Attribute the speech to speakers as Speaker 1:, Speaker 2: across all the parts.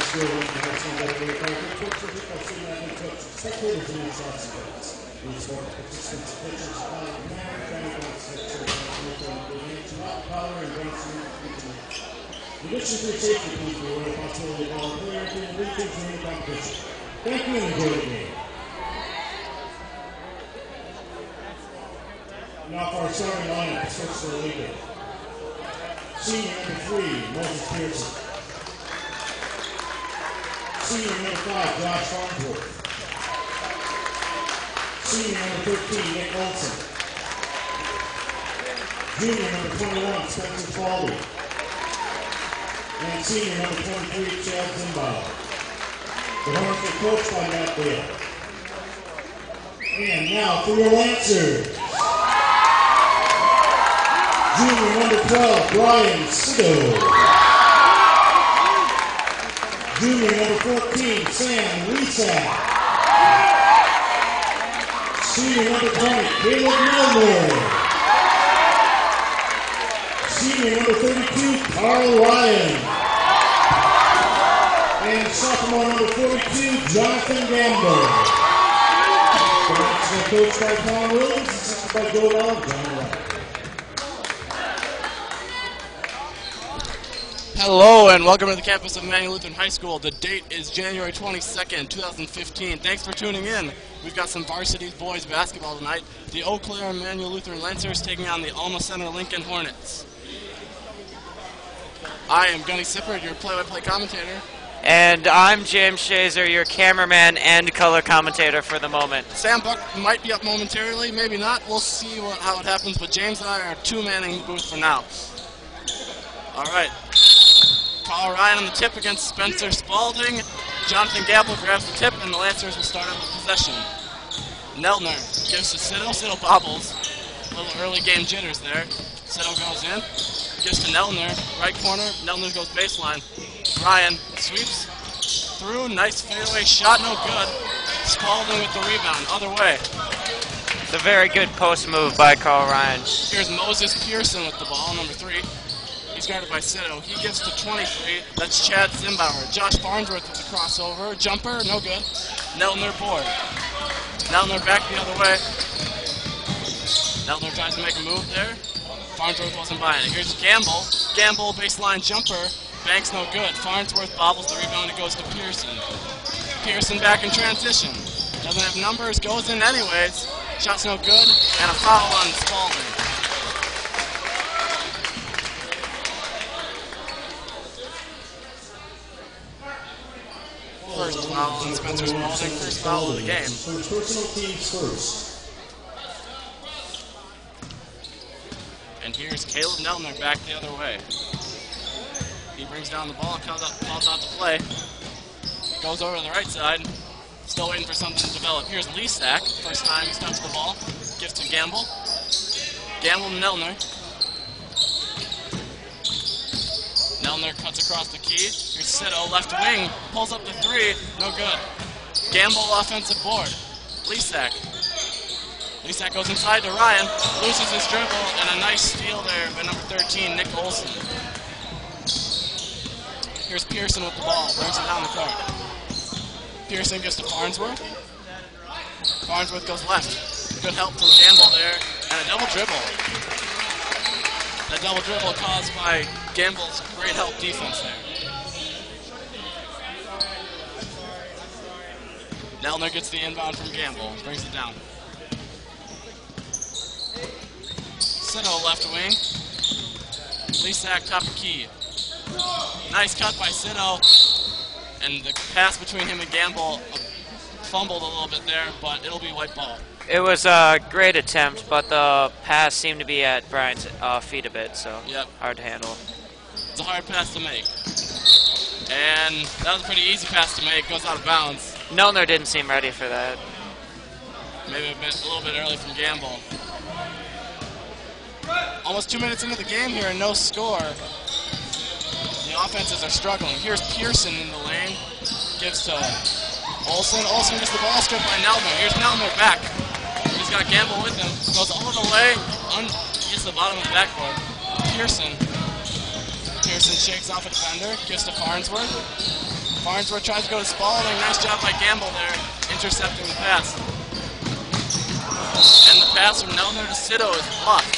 Speaker 1: score one to have some that way. Spectators in the shots events. These are participants, pitchers, power, and racing. The mission to safety people are possibly all clear to the weekends in the competition. Thank you and enjoy the game. Now for our starting lineup, switch to the leader. Senior number 3, Moses Pearson. Senior number 5, Josh Farnsworth. Senior number 13, Nick Olson. Junior number 21, Spencer Fawley. And senior number 23, Chad Zimbauer. The Hornets are coached by Matt Bale. And now for your Lancers. Junior number 12, Brian Sido. Junior number 14, Sam Resack. Senior number 20, Caleb Milner. Senior number 32, Carl Ryan. And sophomore number 42, Jonathan Gamble. The Rams are coached by Colin Williams, assisted by Joe Allen, John Ryan.
Speaker 2: Hello and welcome to the campus of Emmanuel Lutheran High School. The date is January 22nd, 2015. Thanks for tuning in. We've got some varsity boys basketball tonight. The Eau Claire Emmanuel Lutheran Lancers taking on the Alma Center Lincoln Hornets. I am Gunny Sippert, your play-by-play commentator.
Speaker 3: And I'm James Shazer, your cameraman and color commentator for the moment.
Speaker 2: Sam Buck might be up momentarily, maybe not. We'll see how it happens, but James and I are two-manning the booth for now. All right. Carl Ryan on the tip against Spencer Spalding. Jonathan Gamble grabs the tip, and the Lancers will start out with possession. Neltner gives to Siddle. Siddle bobbles. A little early game jitters there. Siddle goes in. Gives to Neltner. Right corner. Neltner goes baseline. Ryan sweeps through. Nice fadeaway shot. No good. Spalding with the rebound. Other way.
Speaker 3: It's a very good post move by Carl Ryan.
Speaker 2: Here's Moses Pearson with the ball, number 3. He's guarded by Sido. He gives to 23. That's Chad Zimbauer. Josh Farnsworth with the crossover. Jumper, no good. Neltner board. Neltner back the other way. Neltner tries to make a move there. Farnsworth wasn't buying it. Here's Gamble. Gamble, baseline jumper. Banks no good. Farnsworth bobbles the rebound. It goes to Pearson. Pearson back in transition. Doesn't have numbers. Goes in anyways. Shot's no good. And a foul on Spalding. First foul on Spencer Spalding, first foul of the game.
Speaker 1: Personal teams first.
Speaker 2: And here's Caleb Neltner back the other way. He brings down the ball, calls out the play. Goes over to the right side. Still waiting for something to develop. Here's Lesack. First time he's touched the ball. Gives to Gamble. Gamble to Neltner. Neltner cuts across the key. Here's Sido, left wing, pulls up the 3, no good. Gamble offensive board. Lesack. Lesack goes inside to Ryan, loses his dribble, and a nice steal there by number 13, Nick Olson. Here's Pearson with the ball, brings it down the court. Pearson gets to Farnsworth. Farnsworth goes left. Good help from Gamble there, and a double dribble. That double dribble caused by Gamble's great help defense there. Neltner gets the inbound from Gamble, brings it down. Sido left wing. Lesack top of key. Nice cut by Sido. And the pass between him and Gamble fumbled a little bit there, but it'll be white ball.
Speaker 3: It was a great attempt, but the pass seemed to be at Brian's feet a bit, so hard to handle.
Speaker 2: It's a hard pass to make. And that was a pretty easy pass to make. Goes out of bounds.
Speaker 3: Neltner didn't seem ready for that.
Speaker 2: Maybe a little bit early from Gamble. Almost 2 minutes into the game here and no score. The offenses are struggling. Here's Pearson in the lane. Gives to Olson. Olson gets the ball stripped by Neltner. Here's Neltner back. He's got Gamble with him. Goes all the way. Gets the bottom of the backboard. Pearson shakes off a defender. Gives to Farnsworth. Farnsworth tries to go to Spalding. Nice job by Gamble there, intercepting the pass. And the pass from Nelner to Sito is blocked.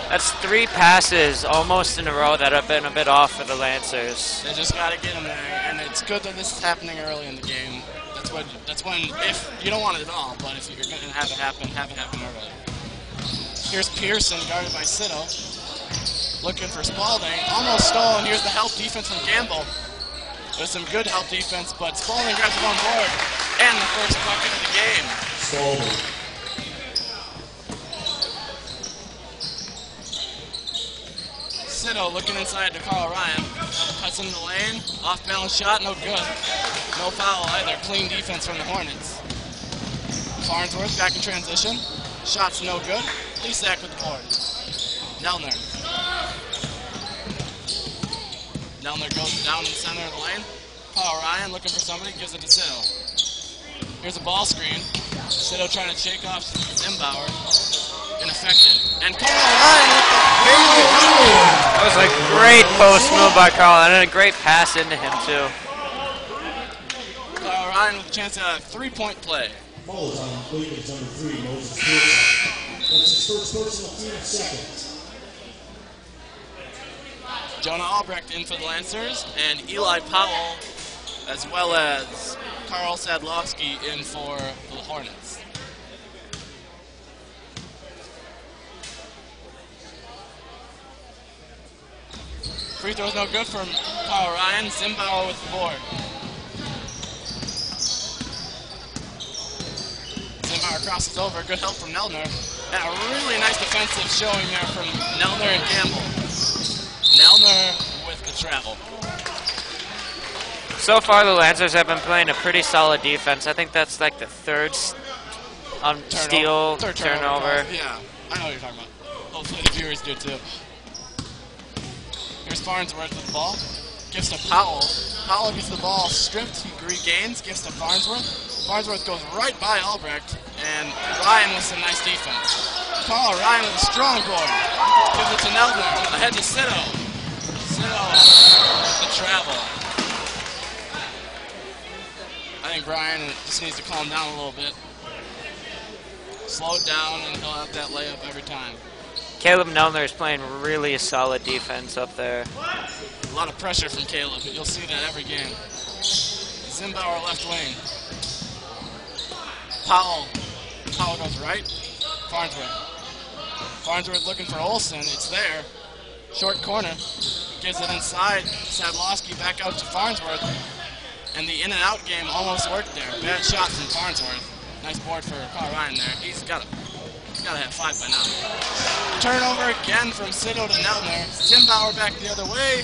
Speaker 3: That's 3 passes almost in a row that have been a bit off for the Lancers.
Speaker 2: They just got to get him there, and it's good that this is happening early in the game. That's when, if you don't want it at all, but if you're going to have it happen early. Here's Pearson, guarded by Sito. Looking for Spalding. Almost stolen. Here's the help defense from Gamble. There's some good help defense, but Spalding grabs it on board. And the first bucket of the game.
Speaker 1: Spalding.
Speaker 2: Sito looking inside to Carl Ryan. Cuts into the lane. Off-balance shot, no good. No foul either. Clean defense from the Hornets. Farnsworth back in transition. Shot's no good. Leasack with the board. Nelner. Nelner goes down in the center of the lane. Carl Ryan looking for somebody, gives it to Sito. Here's a ball screen. Sito trying to shake off Zimbauer. Ineffective. And Carl Ryan with the
Speaker 3: That was a great post move by Carl, and a great pass into him, too.
Speaker 2: Carl Ryan with a chance at a 3-point play.
Speaker 1: Ball is on Williams, number 3, Moses Pearson. That's his first personal team second.
Speaker 2: Jonah Albrecht in for the Lancers, and Eli Powell, as well as Carl Sadlowski in for the Hornets. Free throw's no good from Carl Ryan. Zimbauer with the board. Zimbauer crosses over. Good help from Nelner. And a really nice defensive showing there from Nelner and Gamble. Nelner with the travel.
Speaker 3: So far, the Lancers have been playing a pretty solid defense. I think that's like the third steal, turnover.
Speaker 2: Yeah, I know what you're talking about. Hopefully the viewers do too. Here's Farnsworth with the ball. Gives to Powell. Powell gets the ball stripped. He regains. Gives to Farnsworth. Farnsworth goes right by Albrecht. And Ryan with some nice defense. Carl Ryan with a strong board. Gives it to Nelner. Ahead to Sito. Sito with the travel. I think Brian just needs to calm down a little bit. Slow it down, and he'll have that layup every time.
Speaker 3: Caleb Nelner is playing really solid defense up there.
Speaker 2: A lot of pressure from Caleb. You'll see that every game. Zimbauer left wing. Powell. Powell goes right. Farnsworth looking for Olsen. It's there. Short corner. Gives it inside. Sadlowski back out to Farnsworth. And the in and out game almost worked there. Bad shot from Farnsworth. Nice board for Carl Ryan there. He's got to have 5 by now. Turnover again from Sito to Nelner. Zimbauer back the other way.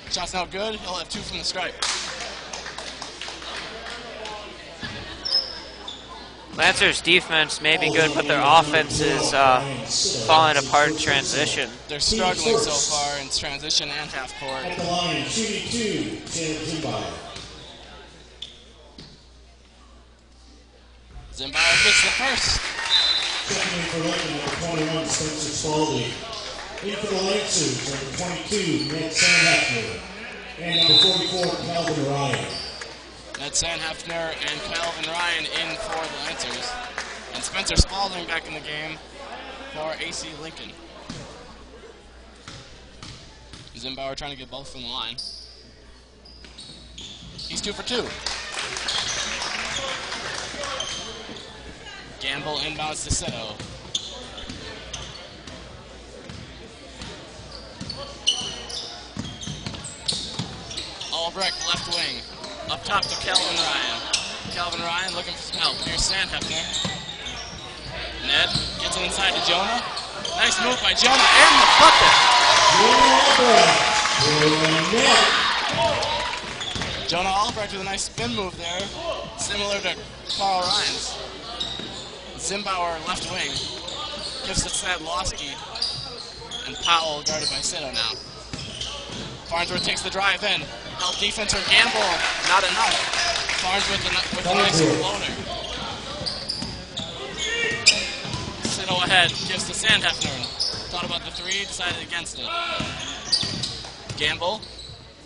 Speaker 2: Shot's no good. He'll have 2 from the stripe.
Speaker 3: Lancers' defense may be good, but their offense is falling apart in transition.
Speaker 2: They're struggling so far in transition and half court.
Speaker 1: At the line, shooting 2, Zimbauer.
Speaker 2: Zimbauer gets the first.
Speaker 1: Second for Lincoln, number 21, Spencer Spalding. In for the Lancers, number 22, Ned Sanhefner. And number 44, Calvin Ryan.
Speaker 2: Ned Sanhefner and Calvin Ryan in for the Lancers. And Spencer Spalding back in the game for AC Lincoln. Zimbauer trying to get both from the line. He's 2 for 2. Gamble inbounds to Sito. Albrecht left wing. Up top to Calvin Ryan. Calvin Ryan looking for some help. Here's Sanhefner. Ned gets it inside to Jonah. Nice move by Jonah and the bucket. Jonah Albrecht with a nice spin move there. Similar to Carl Ryan's. Zimbauer left wing. Gives to Sadlowski. And Powell guarded by Sito now. Farnsworth takes the drive in. Help defense or Gamble. Not enough. Farnsworth with a nice floater. Sito ahead. Gives to Sanhefner. Thought about the 3. Decided against it. Gamble.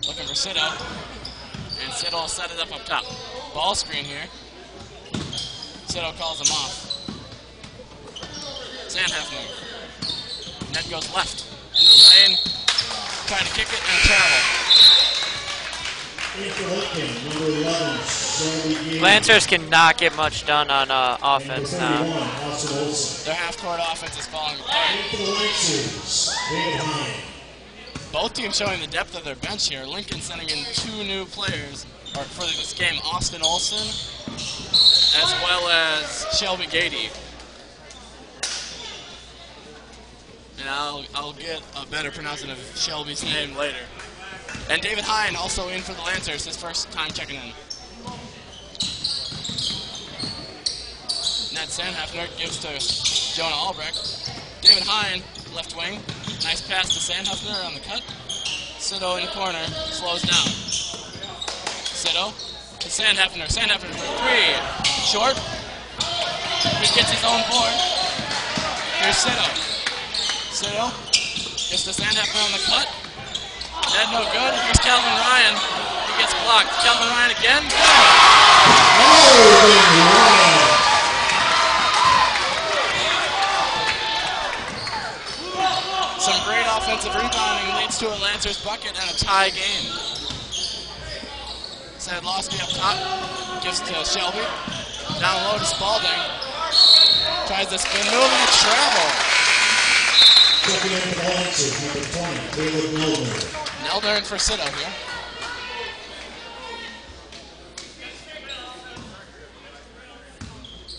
Speaker 2: Looking for Sito. And Siddle set it up top. Ball screen here. Siddle calls him off. Sandhefner. Net goes left. Into the lane. Trying to kick it and travel.
Speaker 3: Lancers cannot get much done on offense now.
Speaker 2: Their half-court offense is falling apart. Both teams showing the depth of their bench here. Lincoln sending in 2 new players for this game, Austin Olson as well as Shelby Gady. And I'll get a better pronouncing of Shelby's name later. And David Hine also in for the Lancers, his first time checking in. Ned Sandhefner gives to Jonah Albrecht. David Hine, left wing. Nice pass to Sandhefner on the cut. Siddle in the corner, slows down. Siddle to Sandhefner. Sandhefner for 3. Short. He gets his own board. Here's Siddle. Siddle gets to Sandhefner on the cut. That no good. Here's Calvin Ryan. He gets blocked. Calvin Ryan again. Some great offensive rebounding leads to a Lancers bucket and a tie game. Sadlowski up top. Gives to Shelby. Down low to Spalding. Tries to spin move and a travel.
Speaker 1: Checking in for the Lancers, number 20, Caleb Milner.
Speaker 2: Milner in for Siddle here.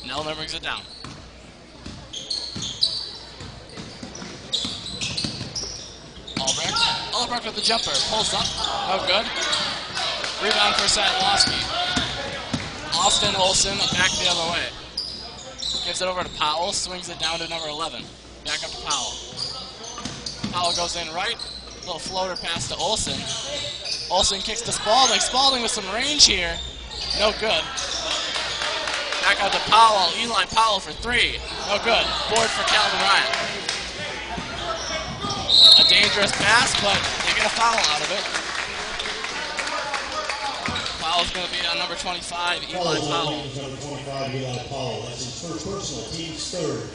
Speaker 2: Milner brings it down. Albrecht with the jumper. Pulls up. No good. Rebound for Sadlowski. Austin Olson back the other way. Gives it over to Powell. Swings it down to number 11. Back up to Powell. Powell goes in right. Little floater pass to Olson. Olson kicks to Spalding. Spalding with some range here. No good. Back out to Powell. Eli Powell for 3. No good. Board for Calvin Ryan. A dangerous pass, but they get a foul out of it. Foul's going to be on number 25, Eli Powell.
Speaker 1: Number 25, Eli Powell. That's his first personal, team's 3rd.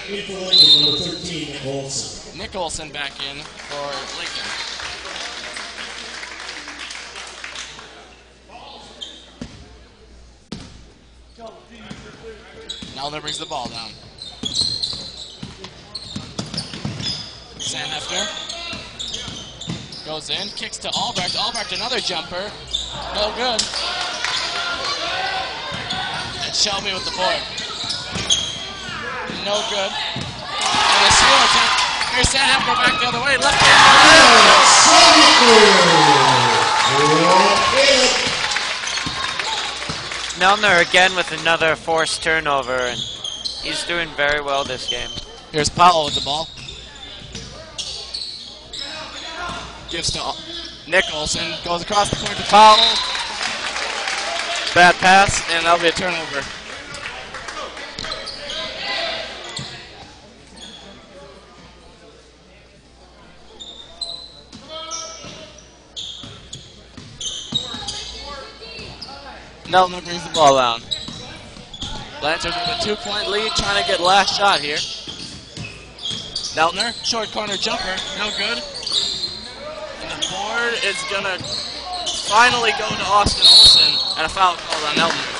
Speaker 1: In for Lincoln, number 13, Nick Olson.
Speaker 2: Nick Olson back in for Lincoln. Nelner brings the ball down. Sandhefner goes in, kicks to Albrecht. Albrecht another jumper. No good. And Shelby with the board. No good. And a steal attempt. Here's Sandhefner back the other way. Left hand.
Speaker 3: Milner again with another forced turnover, and he's doing very well this game.
Speaker 2: Here's Powell with the ball. Gives to Nick Olson. Goes across the court to Powell. Bad pass, and that'll be a turnover. Neltner brings the ball down. Lancers with a 2-point lead, trying to get last shot here. Neltner, short corner jumper, no good. And the board is going to finally go to Austin Olson, and a foul called on Neltner.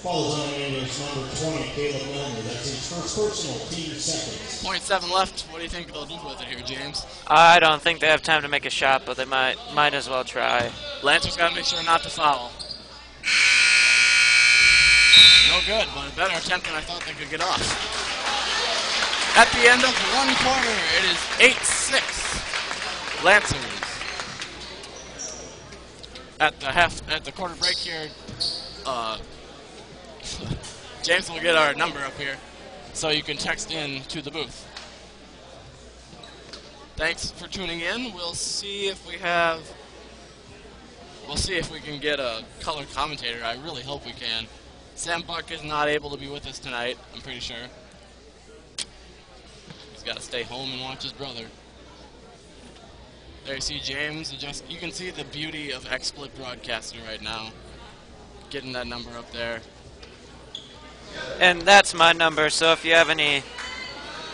Speaker 1: Fouls on is number 20, Caleb Milner. That's his first personal, team 2nd.
Speaker 2: 0.7 left. What do you think they'll do with it here, James?
Speaker 3: I don't think they have time to make a shot, but they might as well try.
Speaker 2: Lancers got to make sure not to foul. No good, but a better attempt than I thought they could get off. At the end of 1 quarter, it is 8-6. Lancers. At the quarter break here, James will get our number up here, so you can text in to the booth. Thanks for tuning in. We'll see if we can get a color commentator. I really hope we can. Sam Buck is not able to be with us tonight, I'm pretty sure. He's got to stay home and watch his brother. There you see James. You can see the beauty of XSplit broadcasting right now. Getting that number up there.
Speaker 3: And that's my number, so if you have any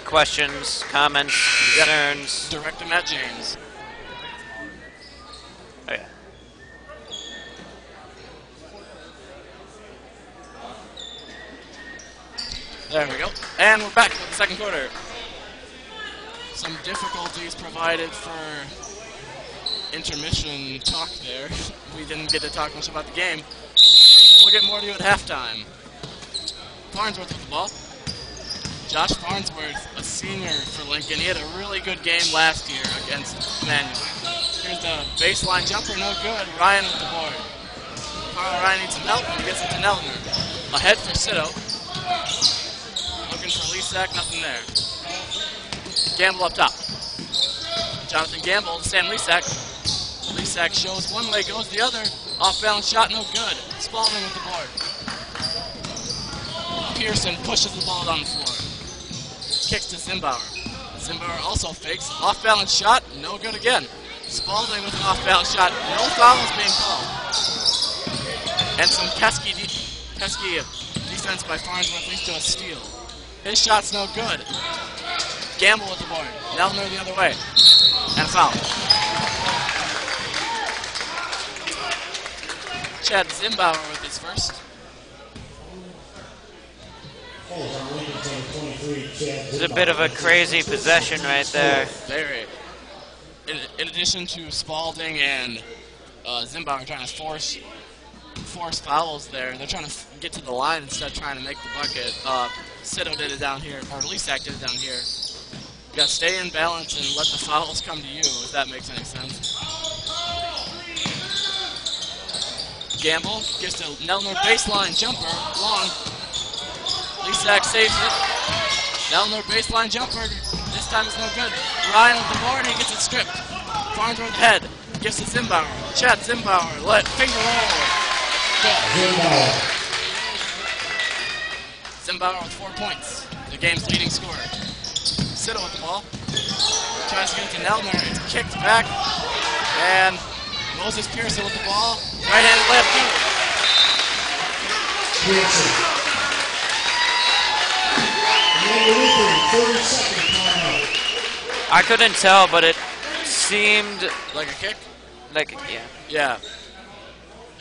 Speaker 3: questions, comments, concerns...
Speaker 2: Direct them at James.
Speaker 3: Oh, yeah.
Speaker 2: There we go. And we're back with the second quarter. Some difficulties provided for intermission talk there. We didn't get to talk much about the game. We'll get more to you at halftime. Farnsworth with the ball. Josh Farnsworth, a senior for Lincoln. He had a really good game last year against Manual. Here's the baseline jumper, no good. Ryan with the board. Ryan needs some help, and he gets it to Nelner. Ahead for Sito. Looking for Lisak, nothing there. Gamble up top. Jonathan Gamble to Sam Lisak. Lisak shows one way, goes the other. Off-balance shot, no good. Spalding with the board. Pearson pushes the ball down the floor. Kicks to Zimbauer. Zimbauer also fakes. Off-balance shot, no good again. Spalding with an off-balance shot. No fouls being called. And some pesky defense by Farnsworth leads to a steal. His shot's no good. Gamble with the board. Nelner the other way. And a foul. Chad Zimbauer with his first.
Speaker 3: It's a bit of a crazy possession right there.
Speaker 2: Very. In addition to Spalding and Zimbauer trying to force fouls there, they're trying to get to the line instead of trying to make the bucket. Sito did it down here, or Lisak did it down here. You gotta stay in balance and let the fouls come to you, if that makes any sense. Gamble gets to Nelner, baseline jumper, long. Lisak saves it. Nelner, baseline jumper. This time it's no good. Ryan with the board, he gets it stripped. Farnsworth head, gives to Zimbauer. Chad Zimbauer, let finger roll. Zimbauer with 4 points, the game's leading scorer. Sito with the ball. Tries to get it to Nelner. It's kicked back. And Moses Pearson with the ball. Right-handed layup
Speaker 3: good. I couldn't tell, but it seemed
Speaker 2: like a kick?
Speaker 3: Yeah.
Speaker 2: Yeah.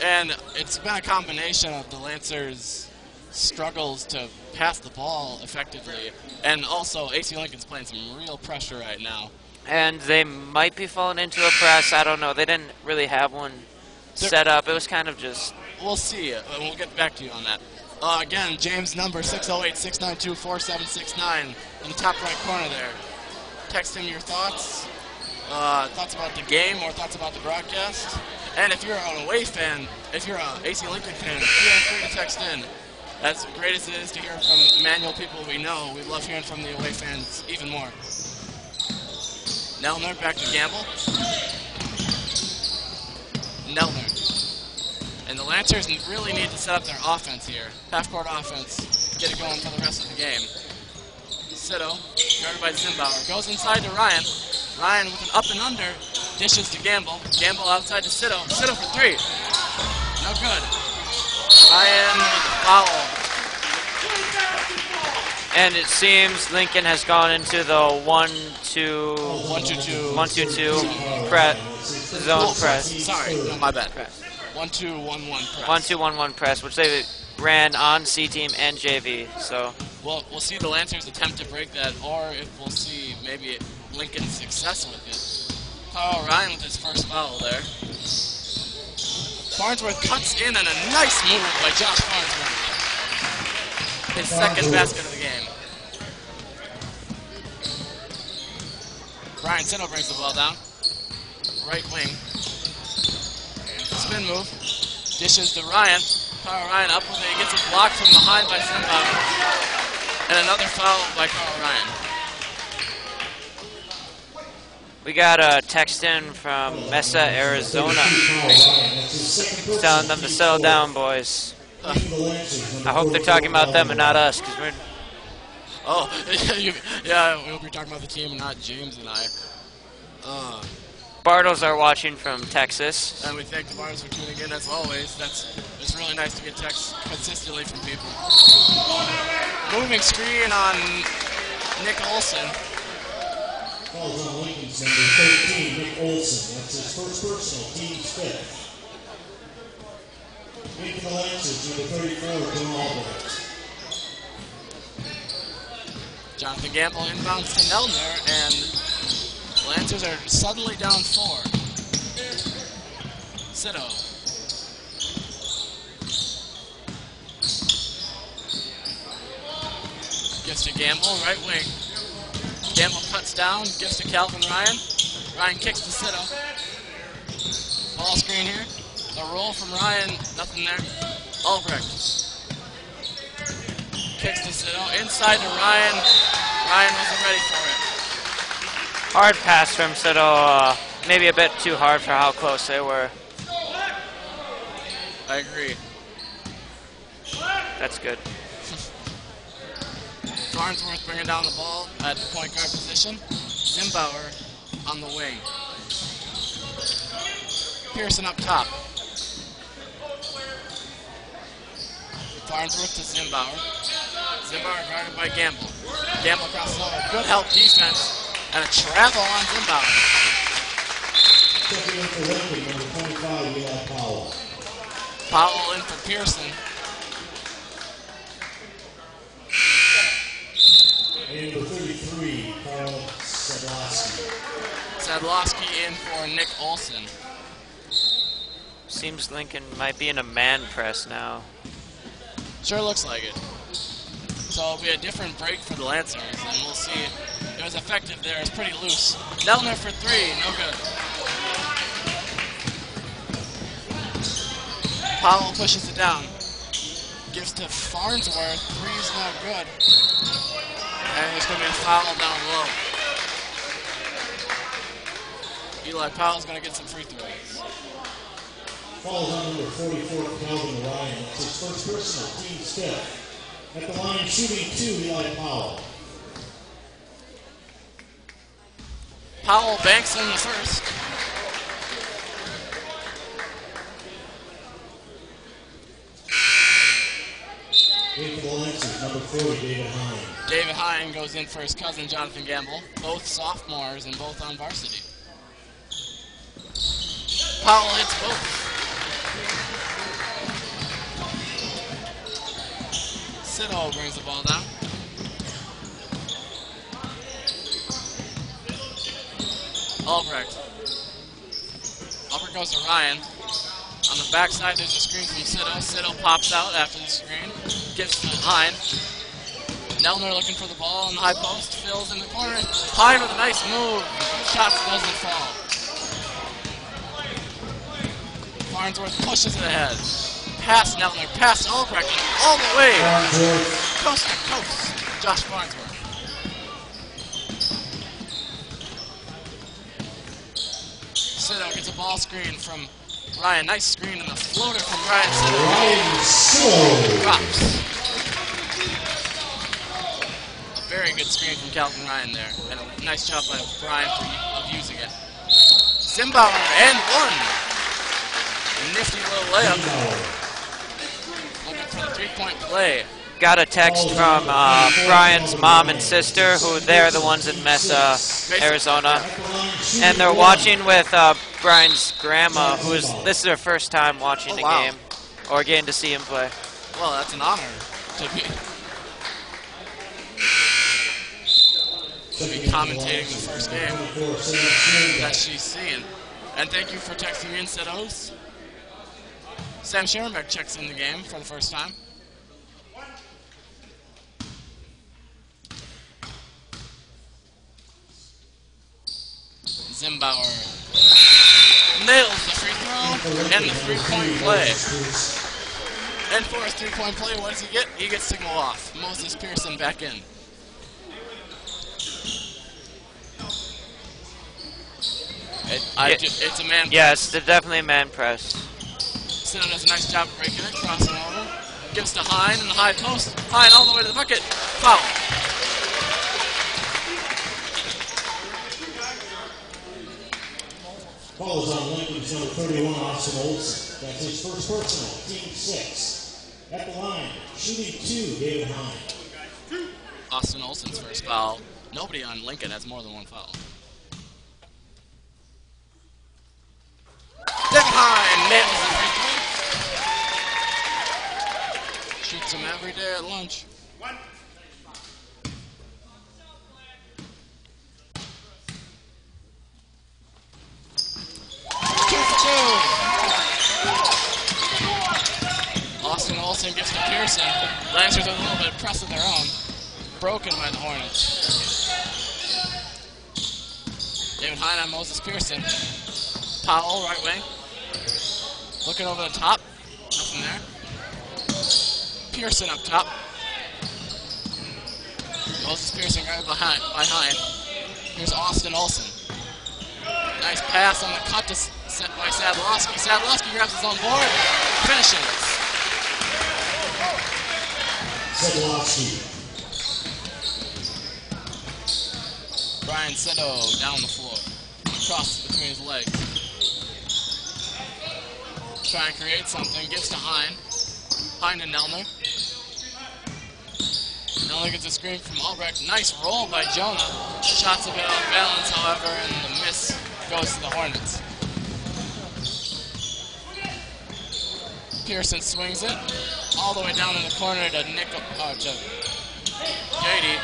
Speaker 2: And it's been a combination of the Lancers' struggles to pass the ball effectively, and also AC Lincoln's playing some real pressure right now.
Speaker 3: And they might be falling into a press. I don't know. They didn't really have one set up. It was kind of just...
Speaker 2: We'll see. We'll get back to you on that. Again, James' number 608-692-4769 in the top right corner there. Text him your thoughts. Thoughts about the game or thoughts about the broadcast. And if you're an away fan, if you're an AC Lincoln fan, feel free to text in. As great as it is to hear from Emmanuel people we know, we love hearing from the away fans even more. Nelner back to Gamble. Nelner. And the Lancers really need to set up their offense here. Half-court offense. Get it going for the rest of the game. Sito, guarded by Zimbauer, goes inside to Ryan. Ryan with an up and under. Dishes to Gamble. Gamble outside to Sito. Sito for three. No good. Ryan with the foul.
Speaker 3: And it seems Lincoln has gone into the 1-2-2 zone press.
Speaker 2: Sorry, no, my bad. 1-2-1-1 press.
Speaker 3: 1-2-1-1 press, which they ran on C team and JV. So
Speaker 2: we'll see the Lancers attempt to break that, or if we'll see maybe Lincoln's success with it. Carl Ryan with his first foul there. Farnsworth cuts in, and a nice move by Josh Farnsworth. His second basket of the game. Brian Sito brings the ball down. Right wing. Spin move. Dishes to Ryan. Carl Ryan up with it. He gets it blocked from behind by Zimbauer. And another foul by Carl Ryan.
Speaker 3: We got a text in from Mesa, Arizona, telling them to settle down, boys. I hope they're talking about them and not us, because we're...
Speaker 2: Oh, yeah, we hope you're talking about the team and not James and I.
Speaker 3: Bartles are watching from Texas.
Speaker 2: And we thank the Bartles for tuning in as always. It's really nice to get texts consistently from people. Moving screen on Nick Olson.
Speaker 1: Falls on Lincoln's number 13, Nick Olson. That's his first personal, team's fifth. In for the Lancers, number 34, John Albrecht.
Speaker 2: Jonathan Gamble inbounds to Neldner, and the Lancers are suddenly down 4. Sito. Gives to Gamble, right wing. Gamble cuts down, gives to Calvin Ryan. Ryan kicks to Sito. Ball screen here. The roll from Ryan, nothing there. Albrecht. Kicks to Sito, inside to Ryan. Ryan wasn't ready for it.
Speaker 3: Hard pass from Sito, maybe a bit too hard for how close they were.
Speaker 2: I agree.
Speaker 3: That's good.
Speaker 2: Farnsworth bringing down the ball at the point guard position. Zimbauer on the wing. Pearson up top. Farnsworth to Zimbauer. Zimbauer guarded by Gamble. Gamble across the line. Good help defense. And a travel on Zimbauer.
Speaker 1: Checking in for Lincoln, number 25, Eli Powell.
Speaker 2: Powell in for Pearson.
Speaker 1: And number 33, Carl Sadlowski.
Speaker 2: Sadlowski in for Nick Olson.
Speaker 3: Seems Lincoln might be in a man press now.
Speaker 2: Sure looks like it. So it'll be a different break for the Lancers, and we'll see. It was effective there. It's pretty loose. Neldner for 3, no good. Powell pushes it down. Gives to Farnsworth. 3's no good. And there's going to be a foul down low. Eli Powell's going to get some free throws.
Speaker 1: Falls on number 44, Calvin Ryan. It's his first personal, team's fifth. At the line, shooting 2, Eli Powell.
Speaker 2: Powell banks in the first.
Speaker 1: In for the Lancers, number 40, David Hine.
Speaker 2: David Hine goes in for his cousin, Jonathan Gamble. Both sophomores and both on varsity. Powell hits both. Sito brings the ball down. Albrecht. Albrecht goes to Ryan. On the backside, there's a screen from Sito. Sito pops out after the screen. Gives to Hine. Neldner looking for the ball on the high post. Fills in the corner. Hine with a nice move. Shot doesn't fall. Farnsworth pushes it ahead. Pass Neldner. Pass Albrecht. All the way. Coast to coast. Josh Farnsworth. Sito gets a ball screen from Ryan. Nice screen and a floater from Ryan Sito. Drops. A very good screen from Calvin Ryan there. And a nice job by Brian of using it. Zimbauer and 1. A nifty little layup. Looking for the three-point play.
Speaker 3: Got a text from Brian's mom and sister, who they're the ones in Mesa, Arizona. And they're watching with Brian's grandma, this is her first time watching the game, or getting to see him play.
Speaker 2: Well, that's an honor to be commentating the first game that she's seeing. And thank you for texting me instead of host. Sam Scherenbeck checks in the game for the first time. Zimbauer nails the free throw and the three-point play. And for his three-point play, what does he get? He gets to go off. Moses Pearson back in. It's a man press.
Speaker 3: Yes, it's definitely a man press.
Speaker 2: Sito does a nice job of breaking it, crossing over. Gives to Hine in the high post. Hine all the way to the bucket. Foul.
Speaker 1: Falls on Lincoln's number 31, Austin Olson. That's his first personal, team 6. At the line, shooting 2, David Hine.
Speaker 2: Austin Olson's first foul. Nobody on Lincoln has more than one foul. David Hine nails the three-point. Shoots him every day at lunch. Austin Olson gets to Pearson. Lancers with a little bit of press of their own. Broken by the Hornets. David Hine on Moses Pearson. Powell, right wing. Looking over the top. Nothing there. Pearson up top. Moses Pearson right behind. Here's Austin Olson. Nice pass on the cut to set by Sadlowski. Sadlowski grabs his own board. Finishes.
Speaker 1: Sadlowski.
Speaker 2: Brian Seto down the floor. Crosses between his legs. Try and create something. Gives to Hine. Hine to Nelner. Nelner gets a screen from Albrecht. Nice roll by Jonah. Shot's a bit off balance, however, and the miss goes to the Hornets. Pearson swings it all the way down in the corner to Gady.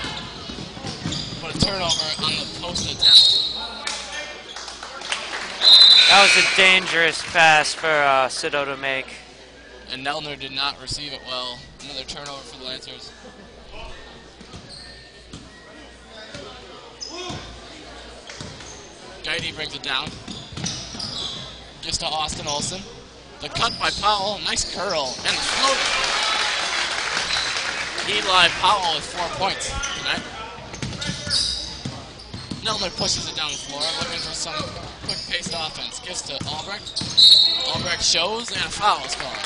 Speaker 2: Put a turnover on the post attempt.
Speaker 3: That was a dangerous pass for Sido to make.
Speaker 2: And Nelner did not receive it well. Another turnover for the Lancers. Gady brings it down. Gives to Austin Olson. The cut by Powell. Nice curl. And the float. Eli Powell with 4 points tonight. Nelner pushes it down the floor, looking for some quick-paced offense. Gives to Albrecht. Albrecht shows, and a foul is called.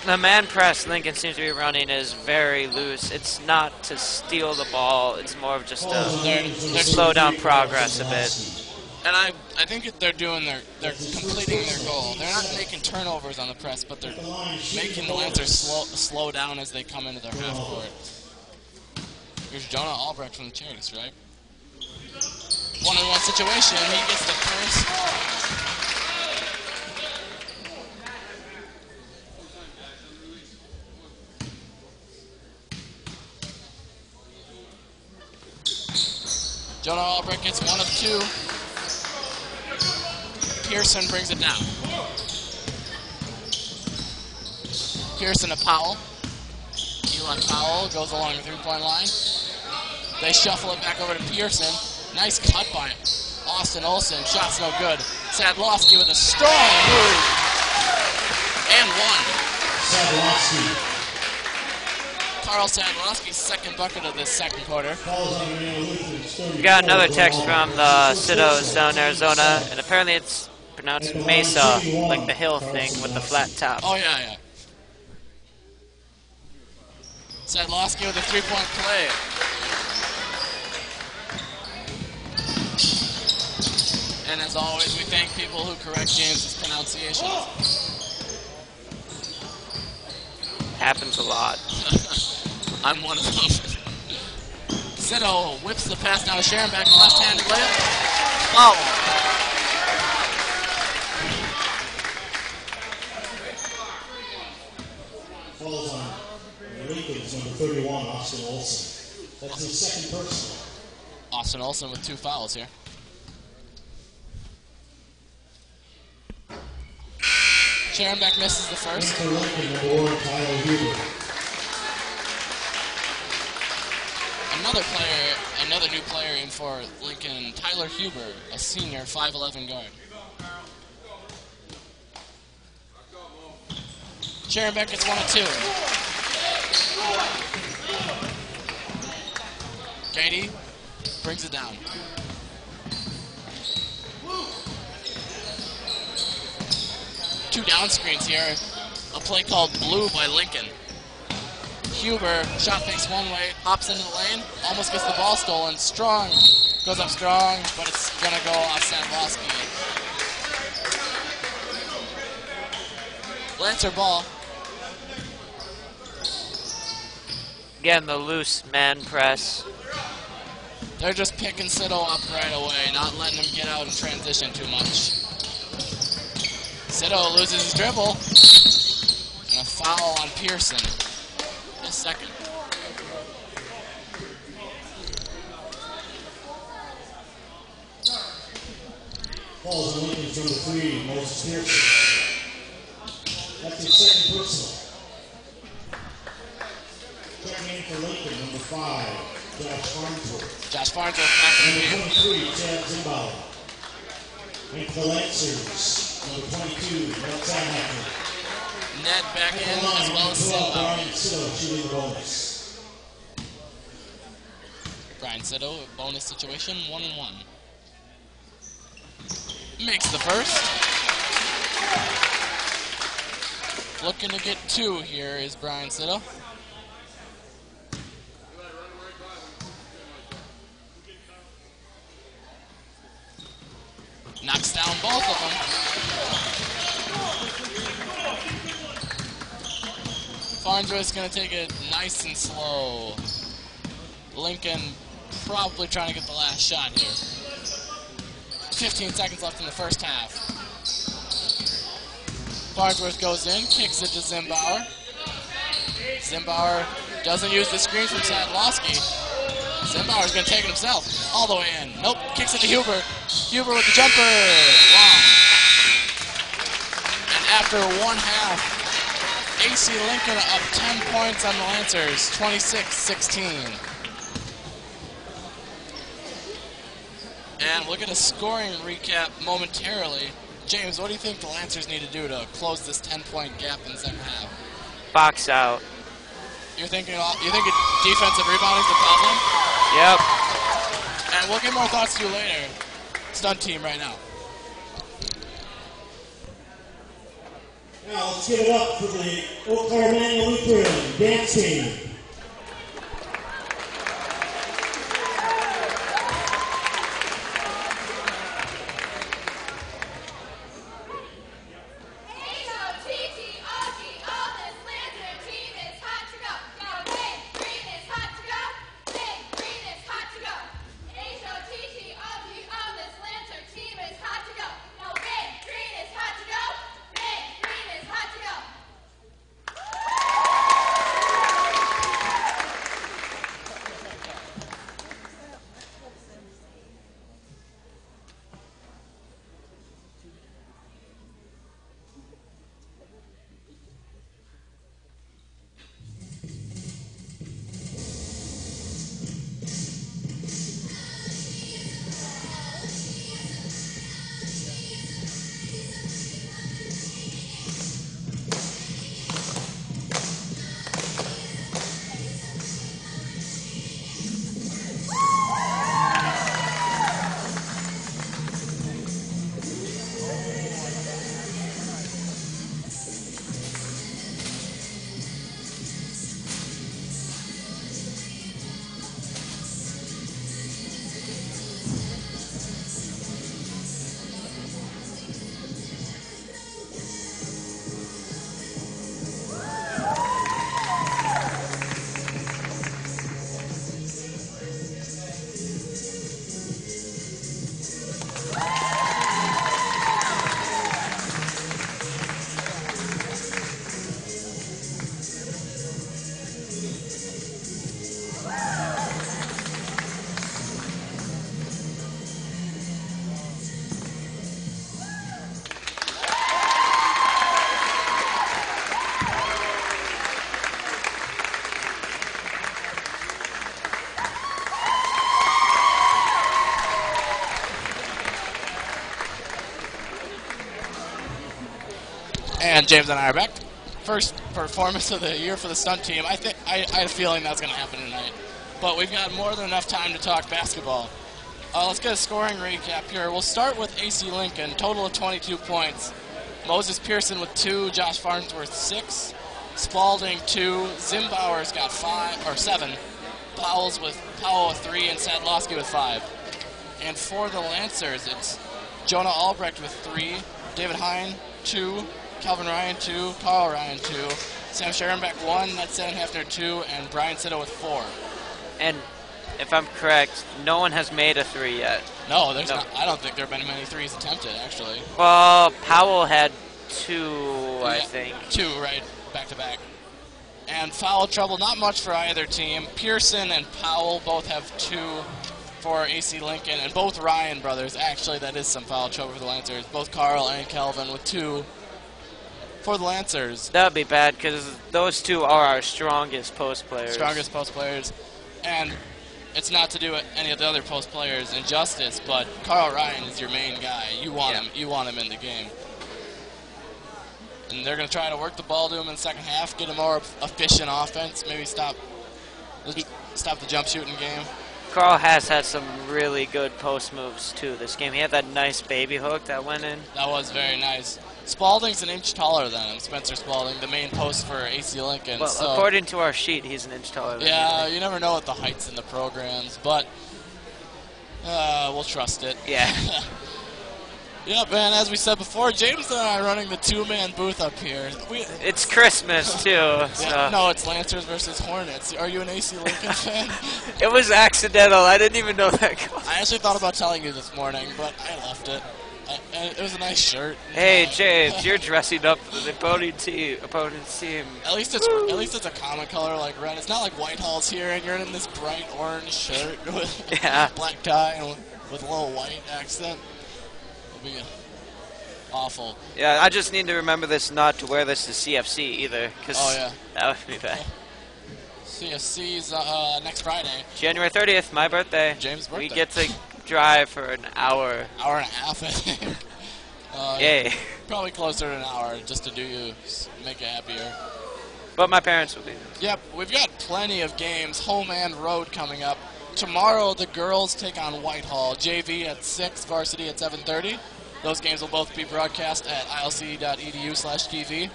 Speaker 3: The man press Lincoln seems to be running is very loose. It's not to steal the ball. It's more of just to slow down progress a bit.
Speaker 2: And I think they're completing their goal. They're not making turnovers on the press, but they're making the Lancers slow down as they come into their half court. Here's Jonah Albrecht from the charity stripe. One-on-one situation. He gets the first. Jonah Albrecht gets 1 of 2. Pearson brings it down. Pearson to Powell. Eli Powell goes along the three-point line. They shuffle it back over to Pearson. Nice cut by Austin Olson. Shot's no good. Sadlowski with a strong move. And 1.
Speaker 1: Sadlowski.
Speaker 2: Carl Sadlowski's second bucket of this second quarter.
Speaker 3: We got another text from the Sidos down in Arizona, and apparently it's pronounced Mesa, like the hill thing with the flat top.
Speaker 2: Oh, yeah. Sadlowski with a three-point play. And as always, we thank people who correct James's pronunciation.
Speaker 3: Happens a lot.
Speaker 2: I'm one of them. Sido whips the pass down to Sharonbeck, left-handed layup. Foul.
Speaker 1: Falls on Lincoln's number 31, Austin Olson. That's his second personal.
Speaker 2: Austin Olson with 2 fouls here. Sharonbeck misses the first. Another new player in for Lincoln, Tyler Huber, a senior, 5'11" guard. Sharonbeck gets 1 of 2. Gady brings it down. Two down screens here. A play called Blue by Lincoln. Huber, shot fakes one way, hops into the lane, almost gets the ball stolen. Strong Goes up strong, but it's going to go off Sadlowski. Lancer ball.
Speaker 3: Again, the loose man press.
Speaker 2: They're just picking Sito up right away, not letting him get out and transition too much. Sito loses his dribble. And a foul on Pearson. His second.
Speaker 1: Falls on Lincoln's number 3, Moses Pearson. That's his second personal. Checking in for Lincoln, number 5, Josh Farnsworth.
Speaker 2: Josh Farnsworth back in the game.
Speaker 1: Number 23, Chad Zimbauer. And for the Lancers, number 22, Ned Sadhacker.
Speaker 2: Ned back in as well as Sito.
Speaker 1: Brian Sito shooting the bonus.
Speaker 2: Brian Sito, bonus situation, 1-1. Makes the first. Looking to get 2 here is Brian Sito. Knocks down both of them. Farnsworth's going to take it nice and slow. Lincoln probably trying to get the last shot here. 15 seconds left in the first half. Farnsworth goes in, kicks it to Zimbauer. Zimbauer doesn't use the screen from Sadlowski. Zimbauer's going to take it himself, all the way in. Nope, kicks it to Huber. Huber with the jumper, long. And after one half, AC Lincoln up 10 points on the Lancers, 26-16. And we'll get a scoring recap momentarily. James, what do you think the Lancers need to do to close this 10-point gap in the second half?
Speaker 3: Box out.
Speaker 2: You think defensive rebounding is the problem?
Speaker 3: Yep.
Speaker 2: And we'll get more thoughts to you later. Stunt team right now.
Speaker 1: Now let's give it up for the Eau Claire Manual Lutheran dance team.
Speaker 2: And James and I are back. First performance of the year for the stunt team. I had a feeling that's going to happen tonight. But we've got more than enough time to talk basketball. Let's get a scoring recap here. We'll start with AC Lincoln. Total of 22 points. Moses Pearson with 2, Josh Farnsworth 6, Spalding 2, Zimbauer's got 7, Powell with 3, and Sadlowski with 5. And for the Lancers, it's Jonah Albrecht with 3, David Hine 2, Calvin Ryan 2, Carl Ryan 2, Sam Scherenbeck 1, Ned Sennenhefner 2, and Brian Siddle with 4.
Speaker 3: And if I'm correct, no one has made a 3 yet.
Speaker 2: No, there's not. I don't think there have been many 3s attempted, actually.
Speaker 3: Well, Powell had 2, I think.
Speaker 2: 2, right, back to back. And foul trouble, not much for either team. Pearson and Powell both have 2 for AC Lincoln, and both Ryan brothers. Actually, that is some foul trouble for the Lancers. Both Carl and Calvin with 2 for the Lancers.
Speaker 3: That would be bad because those 2 are our strongest post players.
Speaker 2: Strongest post players. And it's not to do any of the other post players injustice, but Carl Ryan is your main guy. You want him. You want him in the game. And they're going to try to work the ball to him in the second half, get a more efficient offense, maybe stop the jump shooting game.
Speaker 3: Carl has had some really good post moves, too, this game. He had that nice baby hook that went in.
Speaker 2: That was very nice. Spalding's an inch taller than him, Spencer Spalding, the main post for AC Lincoln.
Speaker 3: Well,
Speaker 2: so,
Speaker 3: according to our sheet, he's an inch taller than
Speaker 2: yeah, you never know what the heights in the programs, but we'll trust it.
Speaker 3: Yeah.
Speaker 2: Yep, and as we said before, James and I are running the 2-man booth up here.
Speaker 3: It's Christmas, too.
Speaker 2: Yeah,
Speaker 3: So.
Speaker 2: no, it's Lancers versus Hornets. Are you an AC Lincoln fan?
Speaker 3: It was accidental. I didn't even know that.
Speaker 2: I actually thought about telling you this morning, but I left it. And it was a nice shirt.
Speaker 3: Hey, James, you're dressing up for the opponent's team.
Speaker 2: At least it's a common color like red. It's not like Whitehall's here, and you're in this bright orange shirt with black tie and with a little white accent. It'll be awful.
Speaker 3: Yeah, I just need to remember this not to wear this to CFC either, because that would be bad.
Speaker 2: CFC's next Friday.
Speaker 3: January 30th, my birthday.
Speaker 2: James' birthday.
Speaker 3: We get to drive for an hour.
Speaker 2: Hour and a half, I think.
Speaker 3: Yay.
Speaker 2: Probably closer to an hour, just to do you, make you happier.
Speaker 3: But my parents will be there.
Speaker 2: Yep, we've got plenty of games, home and road, coming up. Tomorrow, the girls take on Whitehall. JV at 6, varsity at 7:30. Those games will both be broadcast at ilc.edu/TV.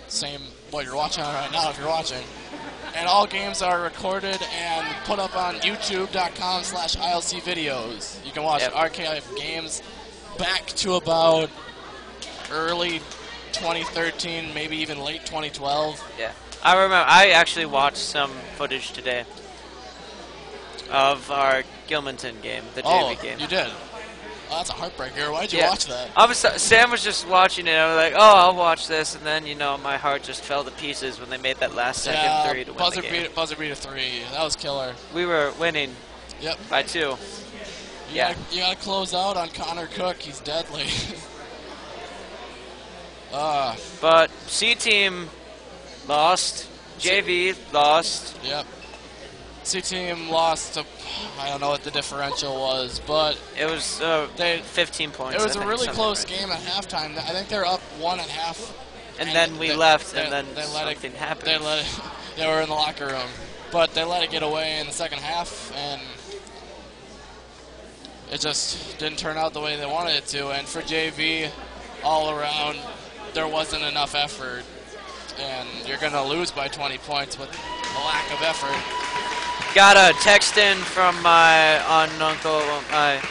Speaker 2: Same what you're watching on right now if you're watching. And all games are recorded and put up on youtube.com/ILC videos. You can watch archive games back to about early 2013, maybe even late 2012.
Speaker 3: Yeah. I remember, I actually watched some footage today of our Gilmanton game, the JV game.
Speaker 2: You did? Oh, that's a heartbreaker. Why did you watch that?
Speaker 3: Sam was just watching it. I was like, oh, I'll watch this. And then, my heart just fell to pieces when they made that last second 3 to win the game.
Speaker 2: Buzzer beat a 3. That was killer.
Speaker 3: We were winning by 2.
Speaker 2: You gotta close out on Connor Cook. He's deadly.
Speaker 3: But C-Team lost. JV lost.
Speaker 2: Yep. C-Team lost to, I don't know what the differential was, but
Speaker 3: it was 15 points.
Speaker 2: It was a really close game at halftime. I think they're up 1.5.
Speaker 3: And then we left, and then something happened.
Speaker 2: They were in the locker room, but they let it get away in the second half, and it just didn't turn out the way they wanted it to. And for JV, all around, there wasn't enough effort, and you're going to lose by 20 points with a lack of effort.
Speaker 3: Got a text in from my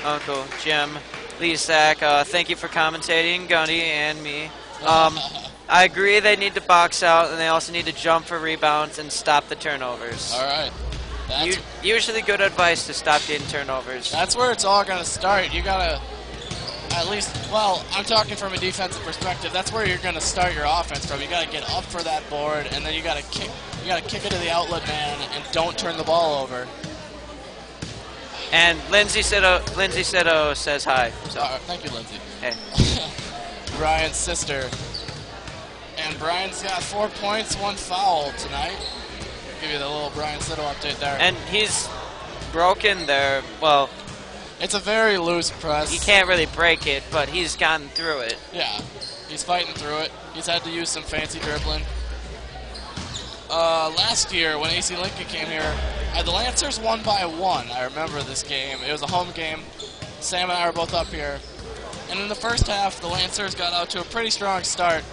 Speaker 3: uncle Jim Lesak. Thank you for commentating, Gunny and me. I agree they need to box out, and they also need to jump for rebounds and stop the turnovers.
Speaker 2: All right.
Speaker 3: Usually good advice to stop getting turnovers.
Speaker 2: That's where it's all going to start. You got to at least, well, I'm talking from a defensive perspective. That's where you're going to start your offense from. You got to get up for that board, and then you got to kick it to the outlet man, and don't turn the ball over.
Speaker 3: And Lindsay Sitto says hi. So.
Speaker 2: Thank you, Lindsay.
Speaker 3: Hey.
Speaker 2: Brian's sister. And Brian's got 4 points, 1 foul tonight. Give you the little Brian Sitto update there.
Speaker 3: And he's broken there. Well,
Speaker 2: it's a very loose press.
Speaker 3: He can't really break it, but he's gotten through it.
Speaker 2: Yeah, he's fighting through it. He's had to use some fancy dribbling. Last year, when AC Lincoln came here, the Lancers won by 1. I remember this game. It was a home game. Sam and I were both up here. And in the first half, the Lancers got out to a pretty strong start.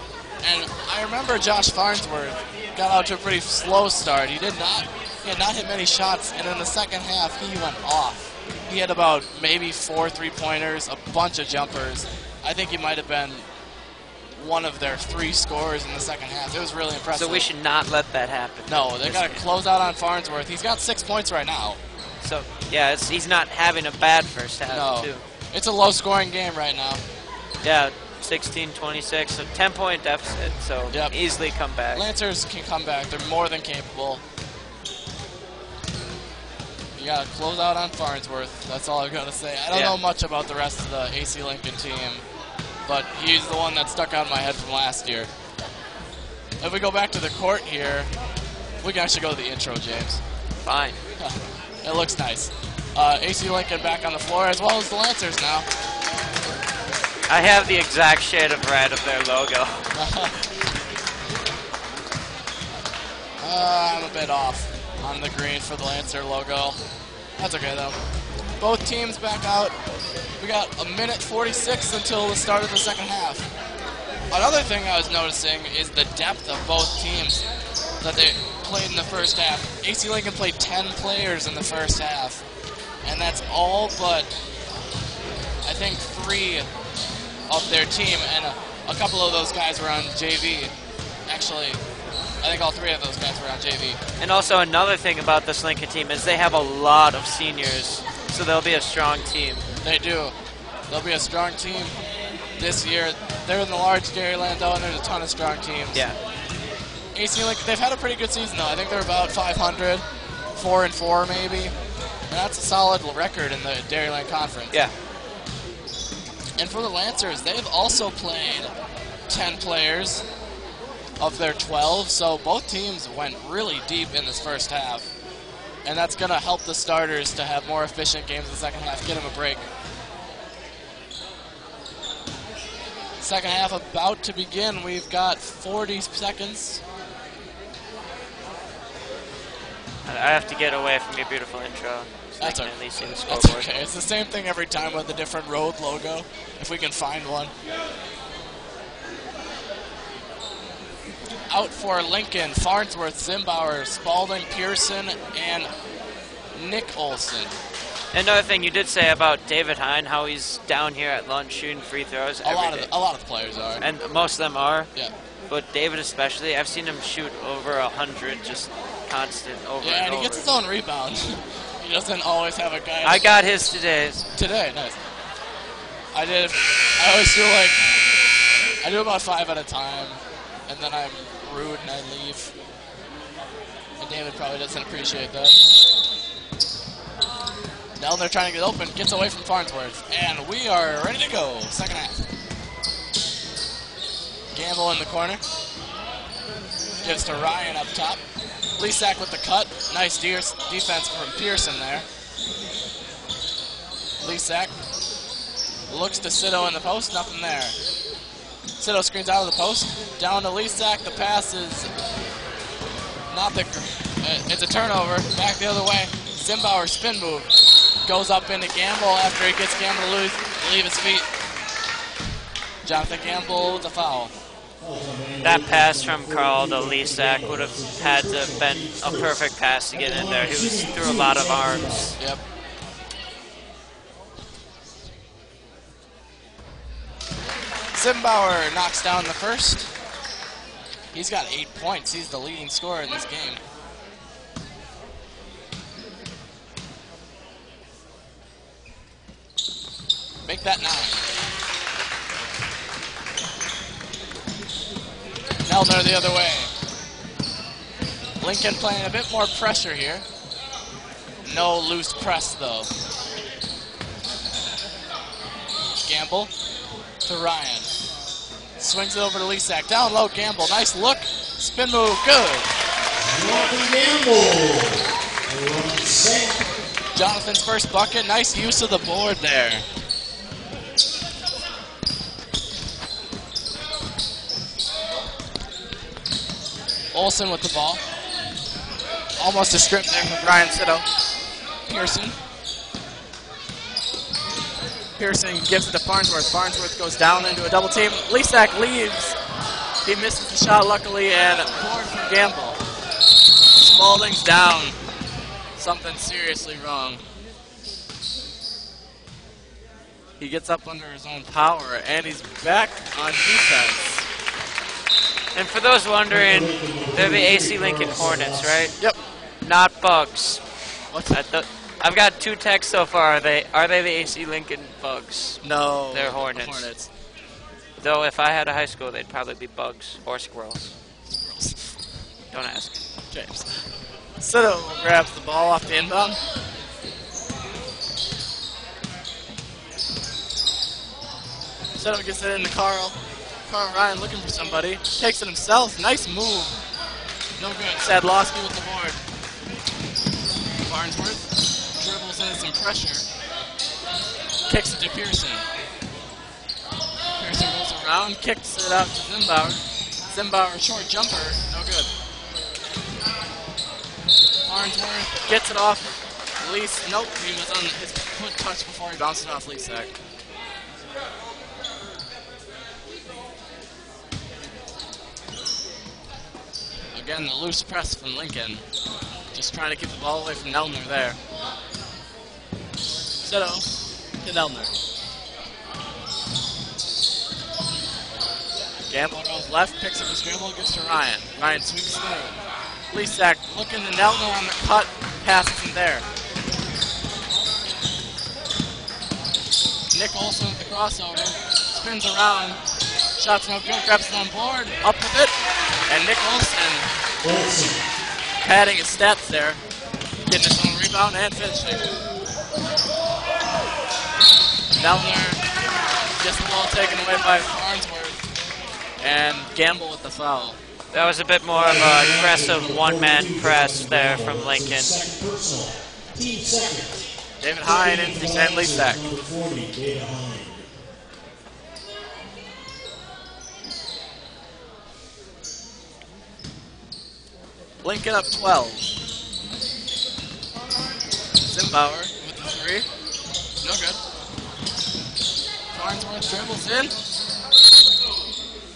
Speaker 2: And I remember Josh Farnsworth got out to a pretty slow start. He had not hit many shots, and in the second half, he went off. He had about maybe 4 3-pointers, a bunch of jumpers. I think he might have been one of their 3 scorers in the second half. It was really impressive.
Speaker 3: So we should not let that happen.
Speaker 2: No, they got to close out on Farnsworth. He's got 6 points right now.
Speaker 3: So, yeah, he's not having a bad first half,
Speaker 2: No.
Speaker 3: too.
Speaker 2: It's a low-scoring game right now.
Speaker 3: Yeah, 16-26, so 10-point deficit, so easily come back.
Speaker 2: Lancers can come back. They're more than capable. You got to close out on Farnsworth. That's all I've got to say. I don't know much about the rest of the AC Lincoln team, but he's the one that stuck out in my head from last year. If we go back to the court here, we can actually go to the intro, James.
Speaker 3: Fine.
Speaker 2: It looks nice. AC Lincoln back on the floor, as well as the Lancers now.
Speaker 3: I have the exact shade of red of their logo.
Speaker 2: I'm a bit off on the green for the Lancer logo. That's okay, though. Both teams back out. We got a minute 46 until the start of the second half. Another thing I was noticing is the depth of both teams that they played in the first half. AC Lincoln played 10 players in the first half, and that's all but, I think, 3 of their team, and a couple of those guys were on JV. Actually, I think all 3 of those guys were on JV.
Speaker 3: And also another thing about this Lincoln team is they have a lot of seniors, so they'll be a strong team.
Speaker 2: They do. They'll be a strong team this year. They're in the large Dairyland, though, and there's a ton of strong teams.
Speaker 3: Yeah.
Speaker 2: AC Lincoln, they've had a pretty good season, though. I think they're about 500, 4-4 maybe. And that's a solid record in the Dairyland Conference.
Speaker 3: Yeah.
Speaker 2: And for the Lancers, they've also played 10 players of their 12, so both teams went really deep in this first half. And that's going to help the starters to have more efficient games in the second half, get them a break. Second half about to begin. We've got 40 seconds.
Speaker 3: I have to get away from your beautiful intro. So
Speaker 2: That's
Speaker 3: I can at least see the
Speaker 2: That's
Speaker 3: scoreboard.
Speaker 2: okay. It's the same thing every time with a different road logo, if we can find one. Out for Lincoln, Farnsworth, Zimbauer, Spalding, Pearson, and Nick Olson.
Speaker 3: Another thing you did say about David Hine, how he's down here at lunch shooting free throws every day.
Speaker 2: A lot of the players are.
Speaker 3: And most of them are.
Speaker 2: Yeah.
Speaker 3: But David especially, I've seen him shoot over 100, just constant over
Speaker 2: Yeah, and he
Speaker 3: over.
Speaker 2: gets his own rebounds. He doesn't always have a guy.
Speaker 3: I got his today.
Speaker 2: Today, nice. I do about 5 at a time, and then I'm rude and I leave. And David probably doesn't appreciate that. Now they're trying to get open, gets away from Farnsworth, and we are ready to go. Second half. Gamble in the corner. Gives to Ryan up top. Leasack with the cut. Nice defense from Pearson there. Leasack looks to Sito in the post, nothing there. Sito screens out of the post, down to Leasack. The pass is not the. It's a turnover. Back the other way. Zimbauer spin move goes up into Gamble after he gets Gamble to leave his feet. Jonathan Gamble with a foul.
Speaker 3: That pass from Carl to Leasack would have had to have been a perfect pass to get in there. He was through a lot of arms.
Speaker 2: Yep. Zimbauer knocks down the first. He's got 8 points. He's the leading scorer in this game. Make that 9. Nelner the other way. Lincoln playing a bit more pressure here. No loose press, though. Gamble to Ryan. Swings it over to Leasack. Down low, Gamble. Nice look. Spin move. Good. Jonathan's first bucket. Nice use of the board there. Olsen with the ball. Almost a strip there from Brian Sito. Pearson. Pearson gives it to Farnsworth. Farnsworth goes down into a double team. Leasack leaves. He misses the shot, luckily, and board from Gamble. Spalding's down. Something seriously wrong. He gets up under his own power, and he's back on defense.
Speaker 3: And for those wondering, they're the AC Lincoln Hornets, right?
Speaker 2: Yep.
Speaker 3: Not Bugs.
Speaker 2: What's
Speaker 3: I've got 2 texts so far. Are they the AC Lincoln Bugs?
Speaker 2: No.
Speaker 3: They're Hornets. Though if I had a high school, they'd probably be Bugs or Squirrels.
Speaker 2: Squirrels.
Speaker 3: Don't ask.
Speaker 2: James. Sito grabs the ball off the inbound. Sito gets it into Carl. Carl Ryan looking for somebody. Takes it himself. Nice move. No good. Sadlowski with the board. Farnsworth dribbles in some pressure. Kicks it to Pearson. Pearson goes around, kicks it out to Zimbauer. Zimbauer, short jumper. No good. Farnsworth gets it off. Lease. Nope. He was on his foot touch before he bounced it off Leasack. Again, the loose press from Lincoln. Just trying to keep the ball away from Nelner there. Sito to Nelner. Gamble goes left, picks up his dribble, gives to Ryan. Ryan sweeps through. Leasack looking to Nelner on the cut. Pass isn't there. Nick Olson with the crossover. Spins around. Shot's no good. Grabs it on board. Up with it. And Nick Olson padding his stats there. Getting his own rebound and finishing. Nelner gets the ball taken away by Farnsworth. And Gamble with the foul.
Speaker 3: That was a bit more of an aggressive one-man press there from Lincoln.
Speaker 2: David Hine in for Sam Leasack. Lincoln up 12. Zimbauer with the 3. No good. Farnsworth dribbles in.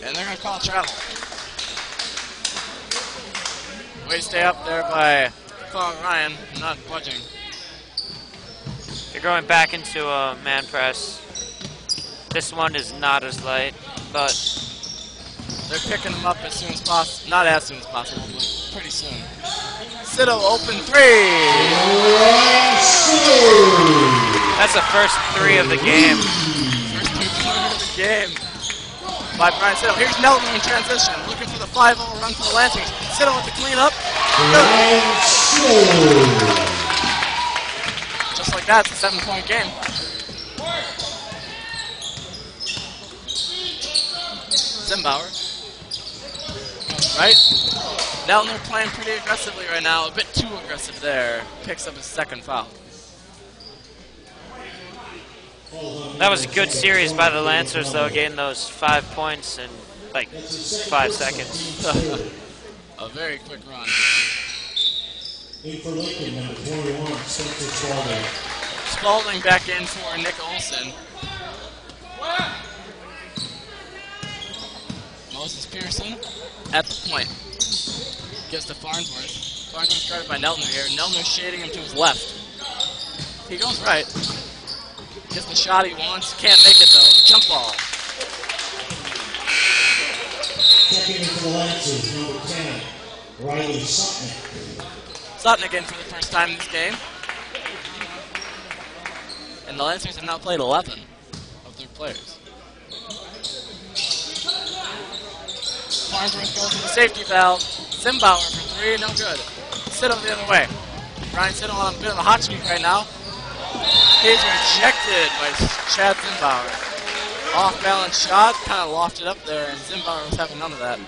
Speaker 2: And they're going to call travel. Way to stay up there by Carl Ryan, not budging.
Speaker 3: They're going back into a man press. This one is not as light, but
Speaker 2: they're picking them up as soon as possible. Not as soon as possible, but pretty soon. Sito open 3.
Speaker 3: That's the first 3 of the game.
Speaker 2: First 3 of the game by Brian Sito. Here's Nelton in transition, looking for the 5-0 run for the Lancers. Sito with the cleanup. Just like that, it's a 7-point game. Zimbauer. Right? Neltner playing pretty aggressively right now. A bit too aggressive there. Picks up his second foul.
Speaker 3: That was a good series by the Lancers, though, getting those 5 points in like 5 seconds.
Speaker 2: A very quick run.
Speaker 1: For Lincoln, number 21, Spencer Spalding.
Speaker 2: Spalding back in for Nick Olson. Moses Pearson at the point. Gives to Farnsworth. Farnsworth guarded by Neltner here. Neltner shading him to his left. He goes right. Gets the shot he wants. Can't make it though. Jump ball.
Speaker 1: Checking into the Lancers, number 10, Riley Sutnick.
Speaker 2: Sutnick in for the first time in this game. And the Lancers have now played 11 of their players. Farnsworth goes to the safety valve. Zimbauer for 3, no good. Sito the other way. Ryan Sito on a bit of a hot streak right now. He's rejected by Chad Zimbauer. Off-balance shot, kind of lofted up there, and Zimbauer was having none of that.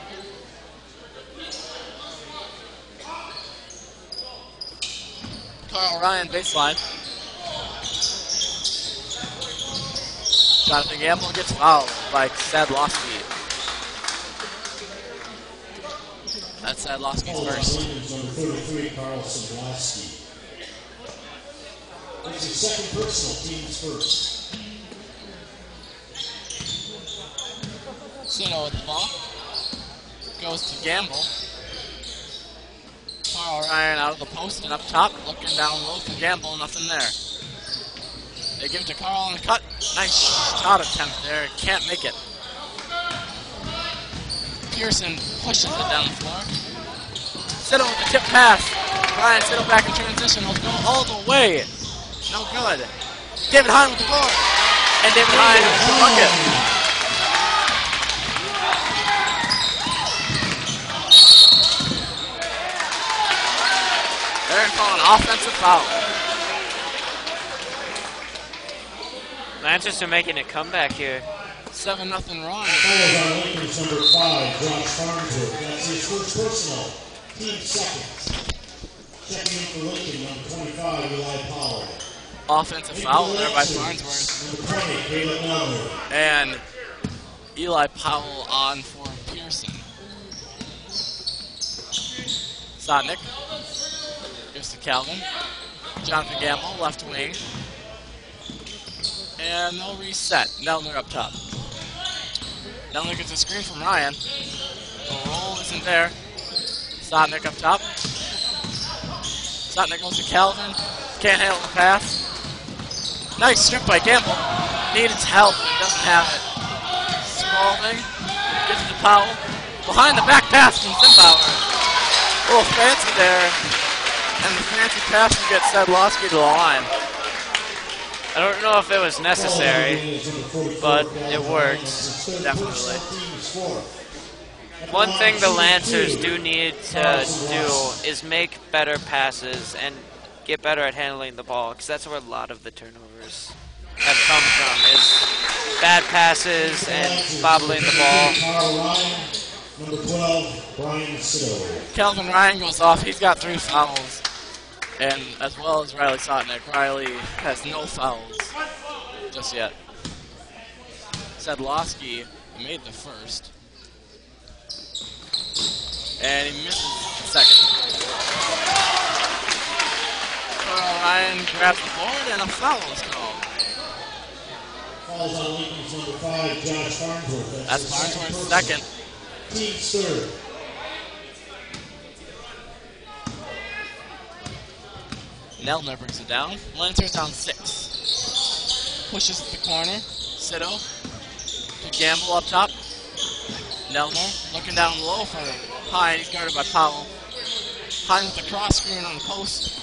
Speaker 2: Carl Ryan baseline. Jonathan Gamble gets fouled by Sadlowski. That's Sadlowski's first.
Speaker 1: Number 33, Carl Sadlowski. That's his second personal, team's first.
Speaker 2: Sito with the ball. Goes to Gamble. Carl Ryan out of the post and up top, looking down low for Gamble, nothing there. They give it to Carl on the cut. Nice shot attempt there. Can't make it. Pearson pushes it down the floor. Sitto with the tip pass. Ryan Sitto back in transition. He'll go all the way. No good. David Hine with the board. And David Hine with the bucket. They're calling an offensive foul.
Speaker 3: Lancers are making a comeback here.
Speaker 2: 7-0 run.
Speaker 1: Fouls on Lincoln's number 5, Josh Farnsworth. That's his first personal. Team second. Checking in for Lincoln, number 25, Eli Powell.
Speaker 2: Offensive foul there by Farnsworth.
Speaker 1: Number 20, Caleb Melner.
Speaker 2: And Eli Powell on for Pearson. Sotnick gives to Calvin. Jonathan Gamble, left wing. And they'll reset. Nelner up top. Nelner gets a screen from Ryan. The roll isn't there. Sotnick up top. Sotnick goes to Calvin. Can't handle the pass. Nice strip by Gamble. Needs help, but doesn't have it. Spalding gives it to Powell. Behind the back pass from Zimbauer. A little fancy there. And the fancy pass will get Sedlowski to the line.
Speaker 3: I don't know if it was necessary, but it worked.
Speaker 2: Definitely.
Speaker 3: One thing the Lancers do need to do is make better passes and get better at handling the ball, because that's where a lot of the turnovers have come from, is bad passes and bobbling the ball.
Speaker 1: Number 12, Brian Sitto.
Speaker 2: Calvin Ryan goes off. He's got 3 fouls. And as well as Riley Sotnick. Riley has no fouls just yet. Sedlowski made the first. And he misses the second. Carl Ryan grabs the board and a foul is called.
Speaker 1: Fouls on Lincoln's number 5, Josh Farnsworth.
Speaker 2: That's Farnsworth's second.
Speaker 1: Team's third.
Speaker 2: Nelner brings it down. Lancers down 6. Pushes to the corner. Sitto to Gamble up top. Nelner looking down low for Hine. He's guarded by Powell. Hine with the cross screen on the post.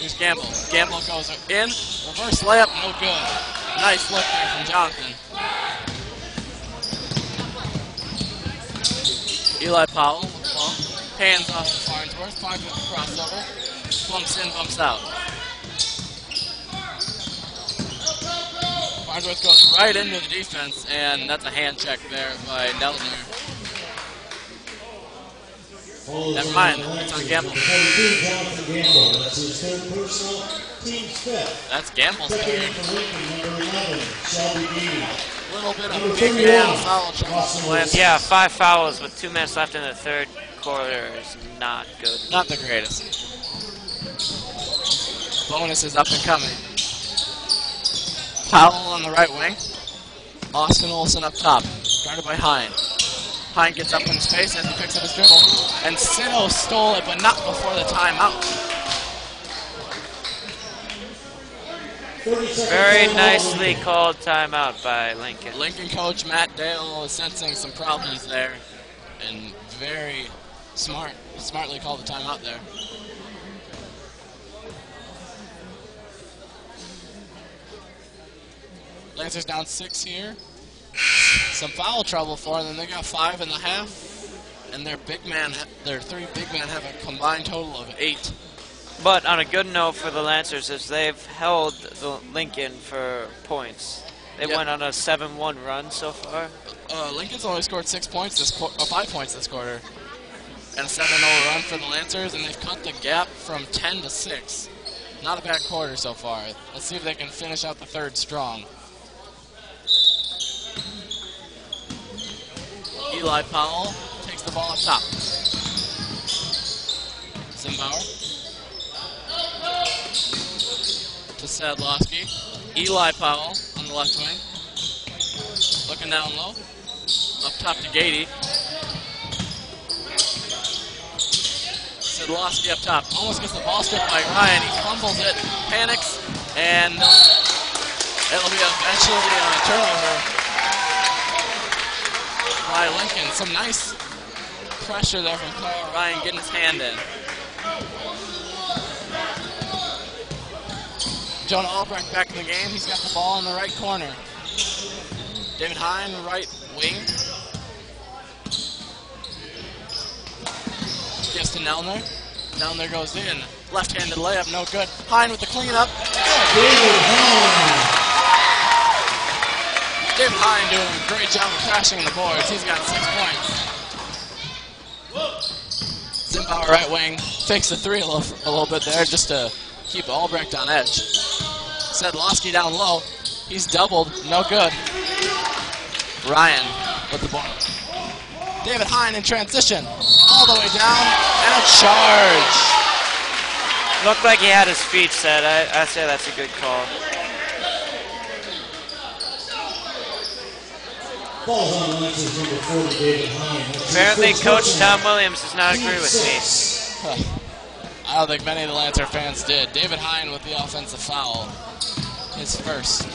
Speaker 2: Here's Gamble. Gamble goes in. Reverse layup, no good. Nice look there from Jonathan. Eli Powell with the ball. Hands off to Farnsworth. Farnsworth with the crossover. Bumps in, bumps out. Farnsworth goes right into the defense, and that's a hand check there by Nelner. Never mind, it's on Gamble.
Speaker 1: Jonathan Gamble. That's his third personal. Team's fifth.
Speaker 2: That's Gamble's
Speaker 1: Checking in
Speaker 2: third.
Speaker 1: for Lincoln, number 11, Shelby Beatty.
Speaker 2: A little bit
Speaker 1: Number
Speaker 2: of big
Speaker 1: 31,
Speaker 2: man foul trouble.
Speaker 1: Austin Wilson.
Speaker 3: Yeah, 5 fouls with 2 minutes left in the third quarter is not good.
Speaker 2: Not the greatest. Bonus is up and coming. Powell on the right wing. Austin Olsen up top. Guarded by Hine. Hine gets up in his face as he picks up his dribble. And Sitto stole it, but not before the timeout.
Speaker 3: Very nicely called timeout by Lincoln.
Speaker 2: Lincoln coach Matt Dale is sensing some problems there. And very smartly called the timeout there. Lancers down 6 here. Some foul trouble for them. They got 5 in the half, and their 3 big men have a combined total of 8.
Speaker 3: But on a good note for the Lancers is they've held the Lincoln for points. They went on a 7-1 run so far.
Speaker 2: Lincoln's only scored 5 points this quarter, and a 7-0 run for the Lancers, and they've cut the gap from 10 to 6. Not a bad quarter so far. Let's see if they can finish out the third strong. Eli Powell takes the ball up top. Zimbauer to Sedlowski. Eli Powell on the left wing. Looking down low. Up top to Gady. Sedlowski up top. Almost gets the ball stripped by Ryan. He fumbles it, panics, And it'll be eventually a turnover by Lincoln. Some nice pressure there from Carl Ryan getting his hand in. Jonah Albrecht back in the game. He's got the ball in the right corner. David Hine, right wing. Gets to Nelner. Nelner goes in. Left-handed layup, no good. Hine with the cleanup. David Hine doing a great job of crashing the boards. He's got 6 points. Zimbauer right wing. Fakes the three a little bit there just to keep Albrecht on edge. Sedlowski down low. He's doubled. No good. Ryan with the ball. David Hine in transition. All the way down. And a charge.
Speaker 3: Looked like he had his feet set. I say that's a good call.
Speaker 1: Falls on the Lancers number 40, David Hine.
Speaker 3: Apparently, Coach Tom Williams does not agree with me.
Speaker 2: I don't think many of the Lancer fans did. David Hine with the offensive foul. His first.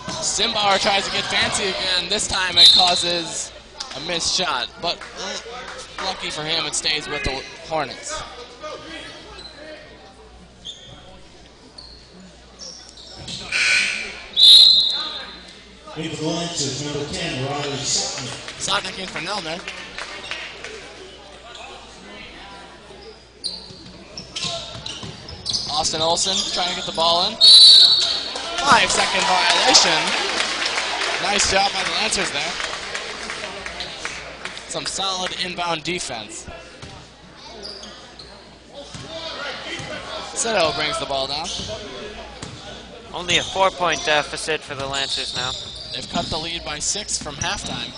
Speaker 2: Zimbauer tries to get fancy again. This time it causes a missed shot, but lucky for him, it stays with the Hornets.
Speaker 1: In for the Lancers, number 10, Riley Sotnick.
Speaker 2: Sotnick in for Nelner. Austin Olsen trying to get the ball in. 5-second violation. Nice job by the Lancers there. Some solid inbound defense. Cito brings the ball down.
Speaker 3: Only a 4-point deficit for the Lancers now.
Speaker 2: They've cut the lead by 6 from halftime.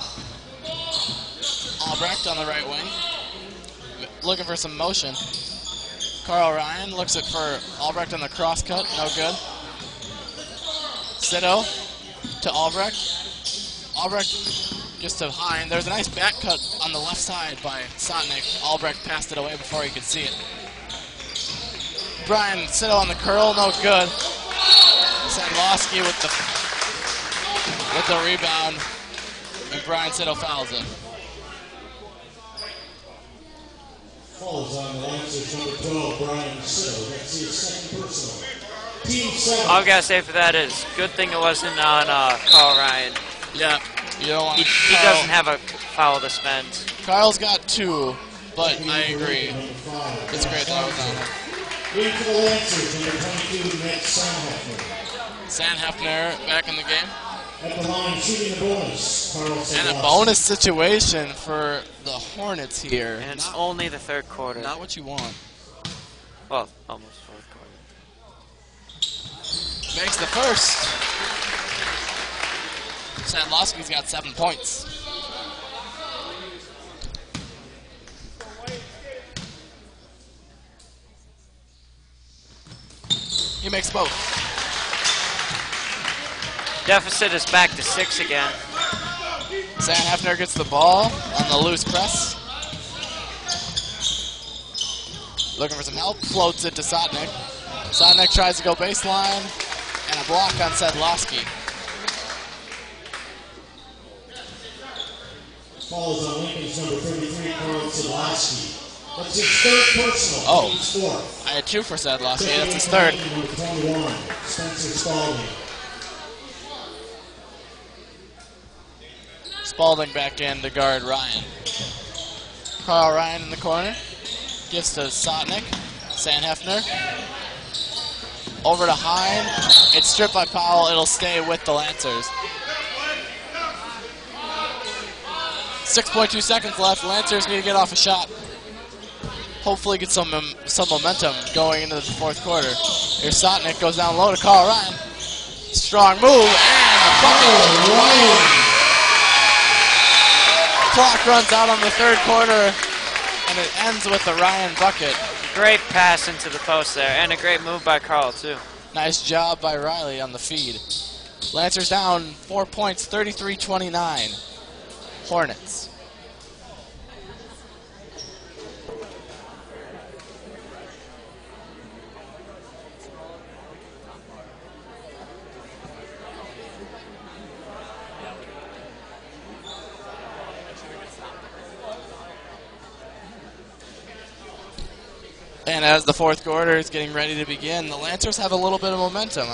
Speaker 2: Albrecht on the right wing. Looking for some motion. Carl Ryan looks it for Albrecht on the cross cut. No good. Cito to Albrecht. Albrecht just to Hine. There's a nice back cut on the left side by Sotnick. Albrecht passed it away before he could see it. Brian Cito on the curl. No good. Sedlowski with the rebound, and Brian Cito fouls it.
Speaker 1: Falls on the Lancers number 12, Brian Cito. That's his second personal. Team 7.
Speaker 3: All I gotta say for that is, good thing it wasn't on Carl Ryan.
Speaker 2: Yeah, you don't want.
Speaker 3: He doesn't have a foul to spend.
Speaker 2: Carl's got 2, but I agree. It's great that was on him.
Speaker 1: In for the Lancers number 22, Matt Sanhefner.
Speaker 2: Sanhefner back in the game.
Speaker 1: At the line, shooting the bonus.
Speaker 2: And a bonus situation for the Hornets here.
Speaker 3: And it's only the third quarter.
Speaker 2: Not what you want.
Speaker 3: Well, almost fourth quarter.
Speaker 2: Makes the first. Sadlowski's got 7 points. He makes both.
Speaker 3: Deficit is back to 6 again.
Speaker 2: Sanhefner gets the ball on the loose press. Looking for some help, floats it to Sotnick. Sotnick tries to go baseline, and a block on Sedlowski.
Speaker 1: Falls on Lincoln's number 33, Carl Sedlowski. That's his third personal.
Speaker 2: Oh,
Speaker 1: Team's 4.
Speaker 2: I had 2 for Sedlowski. That's his third.
Speaker 1: Number 21, Spencer Spalding.
Speaker 2: Spalding back in to guard Ryan. Carl Ryan in the corner. Gives to Sotnick. Sanhefner. Over to Hine. It's stripped by Powell. It'll stay with the Lancers. 6.2 seconds left. Lancers need to get off a shot. Hopefully get some momentum going into the fourth quarter. Here's Sotnick. Goes down low to Carl Ryan. Strong move. And the bucket.
Speaker 1: Ryan.
Speaker 2: Clock runs out on the third quarter, and it ends with the Ryan bucket.
Speaker 3: Great pass into the post there, and a great move by Carl, too.
Speaker 2: Nice job by Riley on the feed. Lancers down 4 points, 33-29. Hornets. And as the fourth quarter is getting ready to begin, the Lancers have a little bit of momentum.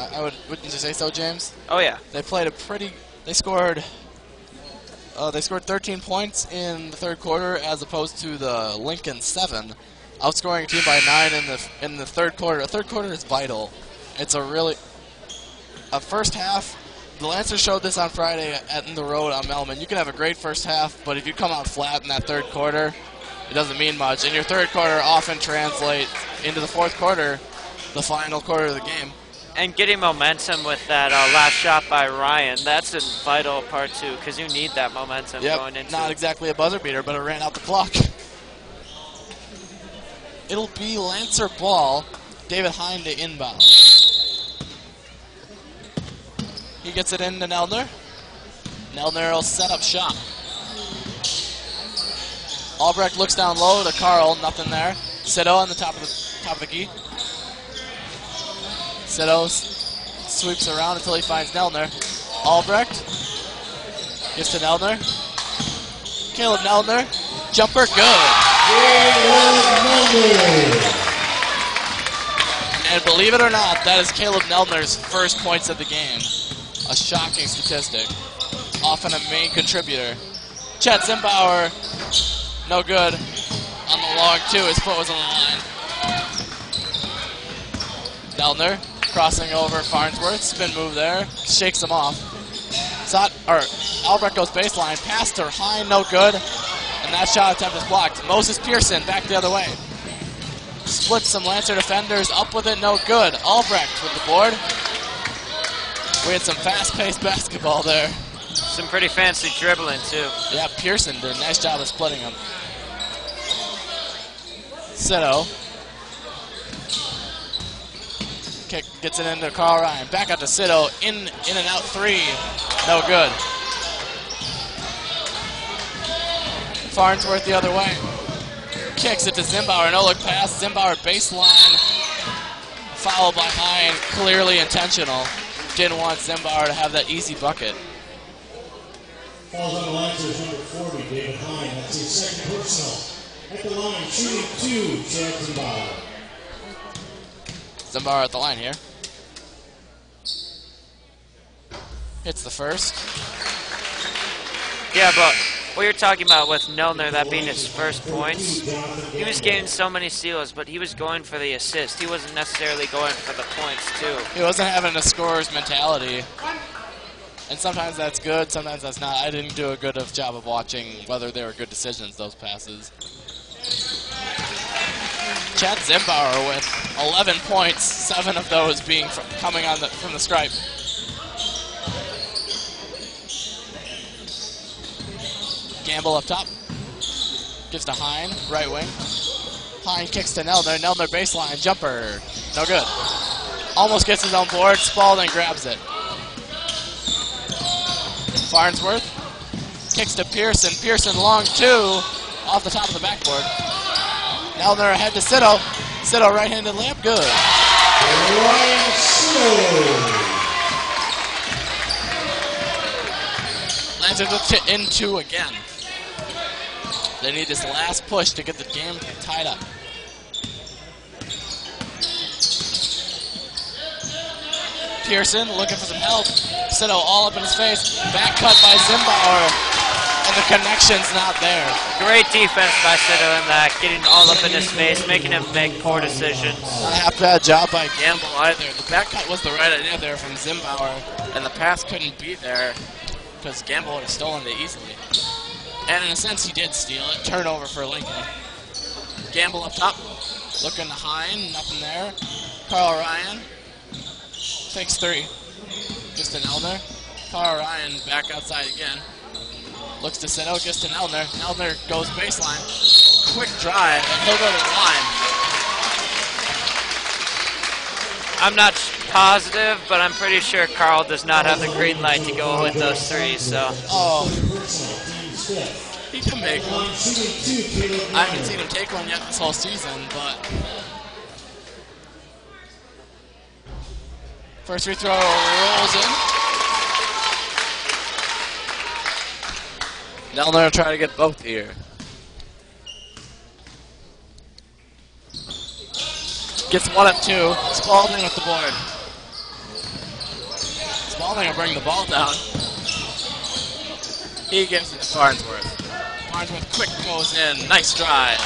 Speaker 2: Wouldn't you say so, James?
Speaker 3: Oh yeah.
Speaker 2: They played a pretty. They scored 13 points in the third quarter, as opposed to the Lincoln 7, outscoring a team by 9 in the third quarter. A third quarter is vital. It's a first half. The Lancers showed this on Friday in the road on Melman. You can have a great first half, but if you come out flat in that third quarter, it doesn't mean much. And your third quarter often translates into the fourth quarter, the final quarter of the game.
Speaker 3: And getting momentum with that last shot by Ryan, that's a vital part too, because you need that momentum going into
Speaker 2: not
Speaker 3: it.
Speaker 2: exactly a buzzer beater, but it ran out the clock. It'll be Lancer ball. David Hine to inbound. He gets it into Neldner. Neldner will set up shot. Albrecht looks down low to Carl, nothing there. Sito on the top of the key. Sito sweeps around until he finds Neldner. Albrecht gets to Neldner. Caleb Neldner, jumper, good. And believe it or not, that is Caleb Neldner's first points of the game. A shocking statistic. Often a main contributor. Chet Zimbauer, no good on the long two. His foot was on the line. Neldner crossing over Farnsworth. Spin move there. Shakes him off. Albrecht goes baseline. Pass to Hine, no good. And that shot attempt is blocked. Moses Pearson back the other way. Splits some Lancer defenders. Up with it, no good. Albrecht with the board. We had some fast-paced basketball there.
Speaker 3: Some pretty fancy dribbling, too.
Speaker 2: Yeah, Pearson did a nice job of splitting them. Sito. Kick gets it into Carl Ryan. Back out to Sito. In and out three. No good. Farnsworth the other way. Kicks it to Zimbauer. No look pass. Zimbauer baseline. Foul by Hine. Clearly intentional. Didn't want Zimbauer to have that easy bucket.
Speaker 1: Falls on the Lancers, number 40, David Hine. That's his second personal. At the line, shooting two, Chad Zimbauer.
Speaker 2: Zimbauer at the line here. Hits the first.
Speaker 3: Yeah, but what you're talking about with Neldner, that being his first points, he was getting so many steals, but he was going for the assist. He wasn't necessarily going for the points, too.
Speaker 2: He wasn't having a scorer's mentality. And sometimes that's good, sometimes that's not. I didn't do a good enough job of watching whether they were good decisions, those passes. Chad Zimbauer with 11 points, 7 of those being coming on from the stripe. Gamble up top. Gives to Hine, right wing. Hine kicks to Neldner. Neldner baseline, jumper. No good. Almost gets his own board. Spalding grabs it. Farnsworth kicks to Pearson. Pearson long two off the top of the backboard. Neldner ahead to Sito. Sito right-handed layup, good. Lancers with in two again. They need this last push to get the game tied up. Pearson looking for some help. Sito all up in his face. Back cut by Zimbauer. And the connection's not there.
Speaker 3: Great defense by Sito in that, getting all up in his face, making him make poor decisions.
Speaker 2: Not a half bad job by Gamble either. The back cut was the right idea there from Zimbauer, and the pass couldn't be there because Gamble would have stolen it easily. And in a sense, he did steal it. Turnover for Lincoln. Gamble up top, looking to Hine, nothing there. Carl Ryan takes three. Just to Neldner. Carl Ryan back outside again. Looks to Sito, gets to Neldner. Neldner goes baseline. Quick drive, and he'll go to the line.
Speaker 3: I'm not positive, but I'm pretty sure Carl does not have the green light to go with those threes, so.
Speaker 2: Oh. He can make one. I haven't seen him take one yet this whole season, but. First free throw rolls in. Neldner will try to get both here. Gets one of two. Spalding with the board. Spalding will bring the ball down. He gives it to Farnsworth. Farnsworth quick goes in. Nice drive.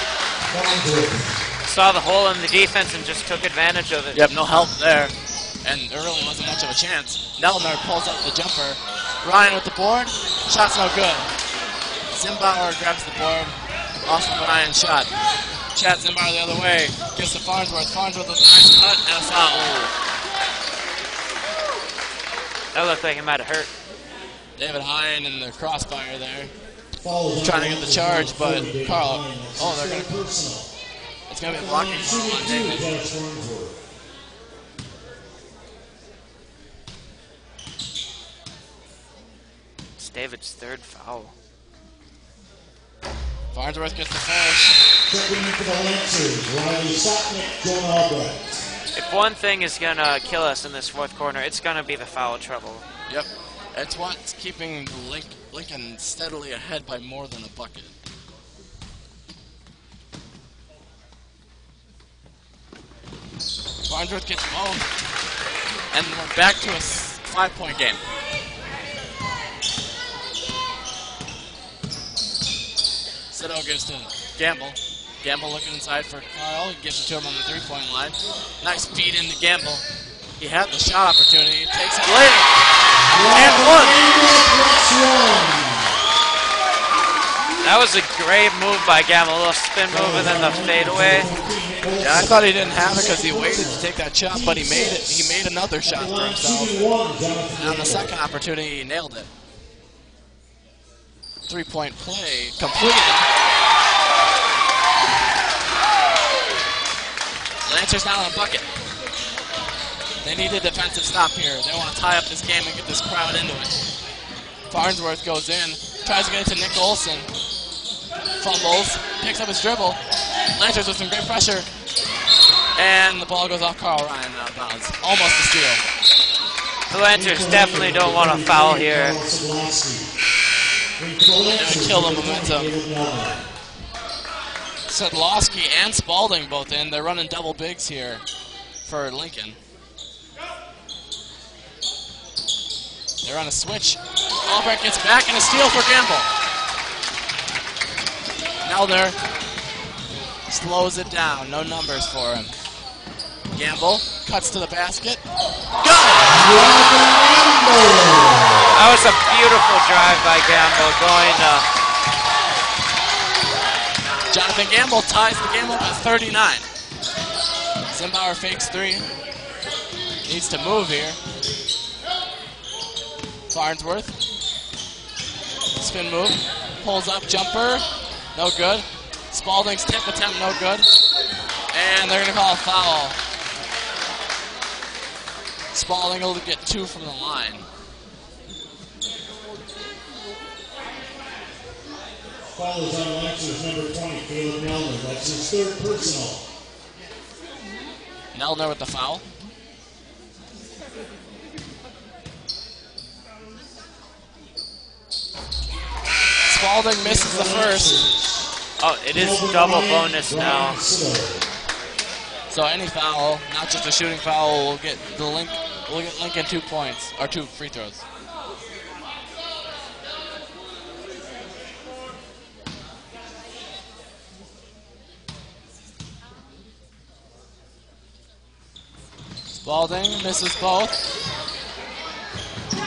Speaker 3: Saw the hole in the defense and just took advantage of it.
Speaker 2: Yep, no help there. And there really wasn't much of a chance. Nelner pulls up the jumper. Ryan with the board. Shot's no good. Zimbauer grabs the board off of Ryan's shot. Chad Zimbauer the other way. Gives to Farnsworth. Farnsworth with a nice cut and a foul.
Speaker 3: That looked like it might have hurt.
Speaker 2: David Hine in the crossfire there. Trying to get the charge, but Carl. Oh, they're going to. It's going to be a blocking foul on David.
Speaker 3: It's David's third foul.
Speaker 2: Farnsworth gets the finish.
Speaker 1: Checking into the Lancers, Riley Sotnick, John Albright.
Speaker 3: If one thing is going to kill us in this fourth quarter, it's going to be the foul trouble.
Speaker 2: Yep. It's what's keeping Lincoln steadily ahead by more than a bucket. Farnsworth gets both. And we're back to a 5-point game. Sito gives to Gamble. Gamble looking inside for Carl. He gives it to him on the 3-point line. Nice feed into Gamble. He had the shot opportunity. Takes it late. And one.
Speaker 3: That was a great move by Gamble. A little spin move and then the fadeaway.
Speaker 2: Yeah, I thought he didn't have it because he waited to take that shot, but he made it. He made another shot for himself. And on the second opportunity, he nailed it. 3-point play completed. Lancers now in a bucket. They need a defensive stop here. They want to tie up this game and get this crowd into it. Farnsworth goes in, tries to get it to Nick Olson. Fumbles, picks up his dribble. Lancers with some great pressure. And the ball goes off Carl Ryan out of bounds. Almost a steal.
Speaker 3: The Lancers definitely don't want to foul here.
Speaker 2: It would kill the momentum. Sedlowski and Spalding both in. They're running double bigs here for Lincoln. They're on a switch. Albrecht gets back and a steal for Gamble. Nelder slows it down. No numbers for him. Gamble cuts to the basket. Got it!
Speaker 3: That was a beautiful drive by Gamble going
Speaker 2: Jonathan Gamble ties the game up at 39. Zimbauer fakes 3. Needs to move here. Farnsworth. Spin move. Pulls up, jumper. No good. Spalding's tip attempt, no good. And they're going to call a foul. Spalding will get 2 from the line.
Speaker 1: Foul is on Lancers number 20, Caleb Nelner. That's his 3rd personal.
Speaker 2: Nelner with the foul. Spalding misses the first.
Speaker 3: Oh, it is double bonus now.
Speaker 2: So any foul, not just a shooting foul, will get Lincoln 2 points or 2 free throws. Spalding misses both.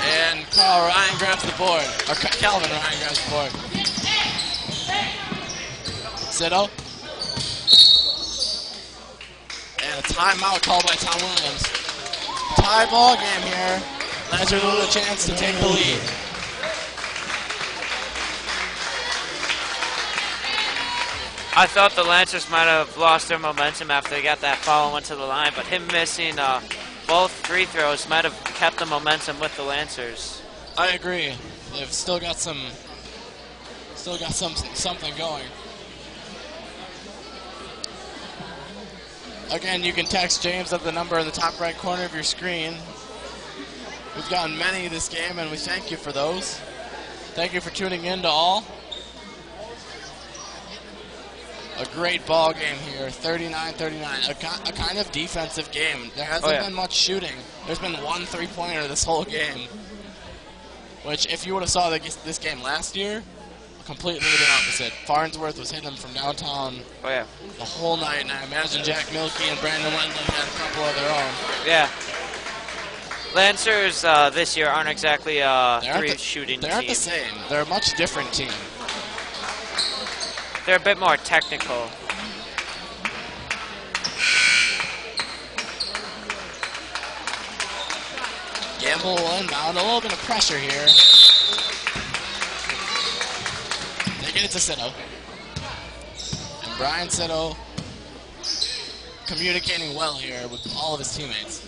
Speaker 2: And Carl Ryan grabs the board. Or Calvin Ryan grabs the board. Sito. And a timeout called by Tom Williams. Tie ball game here. Lancers with a chance to take the lead.
Speaker 3: I thought the Lancers might have lost their momentum after they got that foul and went to the line, but him missing both free throws might have kept the momentum with the Lancers.
Speaker 2: I agree. They've still got something going. Again, you can text James at the number in the top right corner of your screen. We've gotten many this game, and we thank you for those. Thank you for tuning in to all. A great ball game here, 39-39. A kind of defensive game. There hasn't been much shooting. There's been one three-pointer this whole game. Which, if you would have saw this game last year, completely the opposite. Farnsworth was hitting from downtown the whole night, and I imagine Jack Milkey and Brandon Wendland had a couple of their own.
Speaker 3: Yeah. Lancers this year aren't exactly a shooting team.
Speaker 2: They aren't the same. They're a much different team.
Speaker 3: They're a bit more technical.
Speaker 2: Gamble will inbound. A little bit of pressure here. They get it to Sito. And Brian Sito communicating well here with all of his teammates.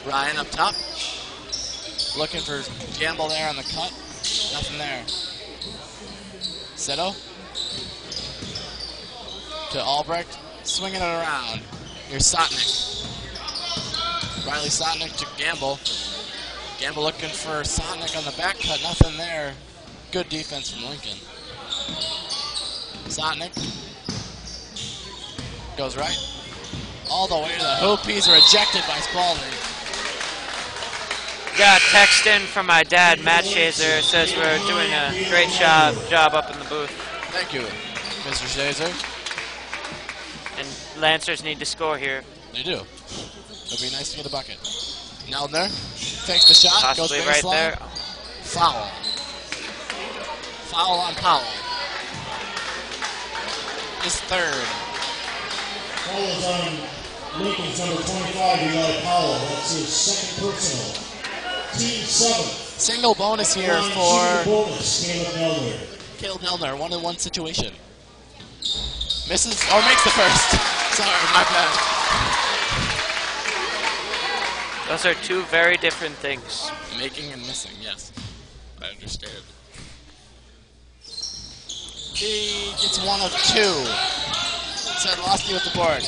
Speaker 2: Ryan up top. Looking for Gamble there on the cut. Nothing there. Sito. To Albrecht, swinging it around. Here's Sotnick. Riley Sotnick to Gamble. Gamble looking for Sotnick on the back cut, nothing there. Good defense from Lincoln. Sotnick goes right. All the way to the hoop. He's rejected by Spalding.
Speaker 3: Got a text in from my dad, Matt Shazer. Says we're doing a great job up in the booth.
Speaker 2: Thank you, Mr. Shazer.
Speaker 3: And Lancers need to score here.
Speaker 2: They do. It'll be nice to get a bucket. Neldner takes the shot.
Speaker 3: Possibly
Speaker 2: goes
Speaker 3: right
Speaker 2: baseline.
Speaker 3: there.
Speaker 2: Foul. Foul on Powell. His third.
Speaker 1: Foul is on Lincoln's number 25, Eli Powell. That's his second personal. Team 7.
Speaker 2: Single bonus here for
Speaker 1: bonus,
Speaker 2: Caleb Neldner. 1-on-1 situation. Misses, or makes the first. Sorry, my bad.
Speaker 3: Those are two very different things.
Speaker 2: Making and missing, yes. I understand. He gets one of two. Sadlowski with the board.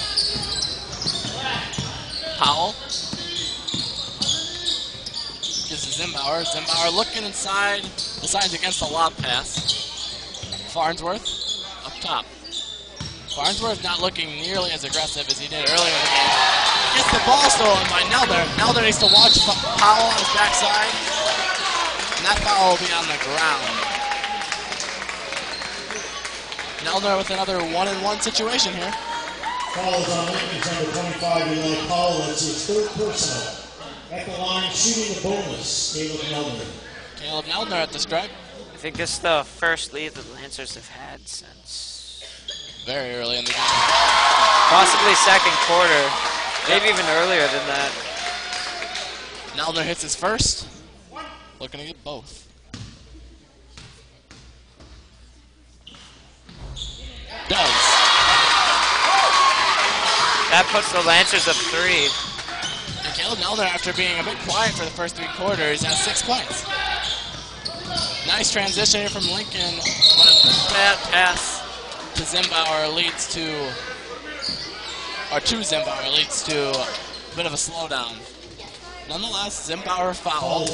Speaker 2: Powell. Gives to Zimbauer. Zimbauer looking inside. Decides against the lob pass. Farnsworth up top. Farnsworth not looking nearly as aggressive as he did earlier in the game. Gets the ball stolen by Neldner. Neldner needs to watch Powell on his backside. And that foul will be on the ground. Neldner with another 1-on-1 situation here.
Speaker 1: Foul is on Lincoln's number 25, Eli Powell. That's his third personal. At the line, shooting the bonus, Caleb Neldner.
Speaker 2: Caleb Neldner at the stripe.
Speaker 3: I think this is the first lead the Lancers have had since
Speaker 2: very early in the game.
Speaker 3: Possibly second quarter. Maybe even earlier than that.
Speaker 2: Neldner hits his first. Looking to get both. Does.
Speaker 3: That puts the Lancers up 3.
Speaker 2: And Caleb Neldner, after being a bit quiet for the first 3 quarters, has 6 points. Nice transition here from Lincoln. What a bad pass to Zimbauer leads to, or to Zimbauer leads to a bit of a slowdown. Nonetheless, Zimbauer fouled.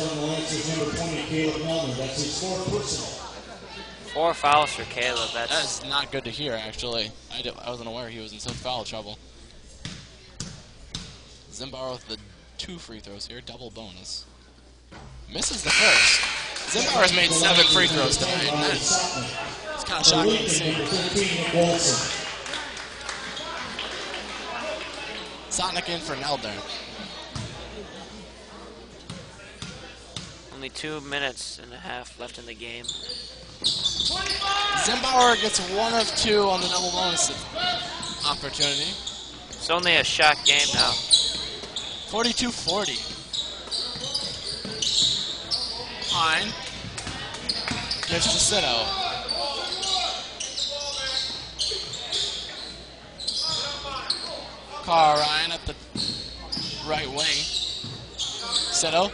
Speaker 1: That's his fourth personal.
Speaker 3: 4 fouls for Caleb.
Speaker 2: That is not good to hear, actually. I wasn't aware he was in such foul trouble. Zimbauer with the 2 free throws here, double bonus. Misses the first. Zimbauer has made 7 free throws tonight, and it's kind of shocking to see. Sotnick in for Neldner.
Speaker 3: Only 2 minutes and a half left in the game.
Speaker 2: Zimbauer gets 1 of 2 on the double bonus opportunity.
Speaker 3: It's only a shot game now.
Speaker 2: 42-40. Hine gives to Sito. Carl Ryan at the right wing. Sito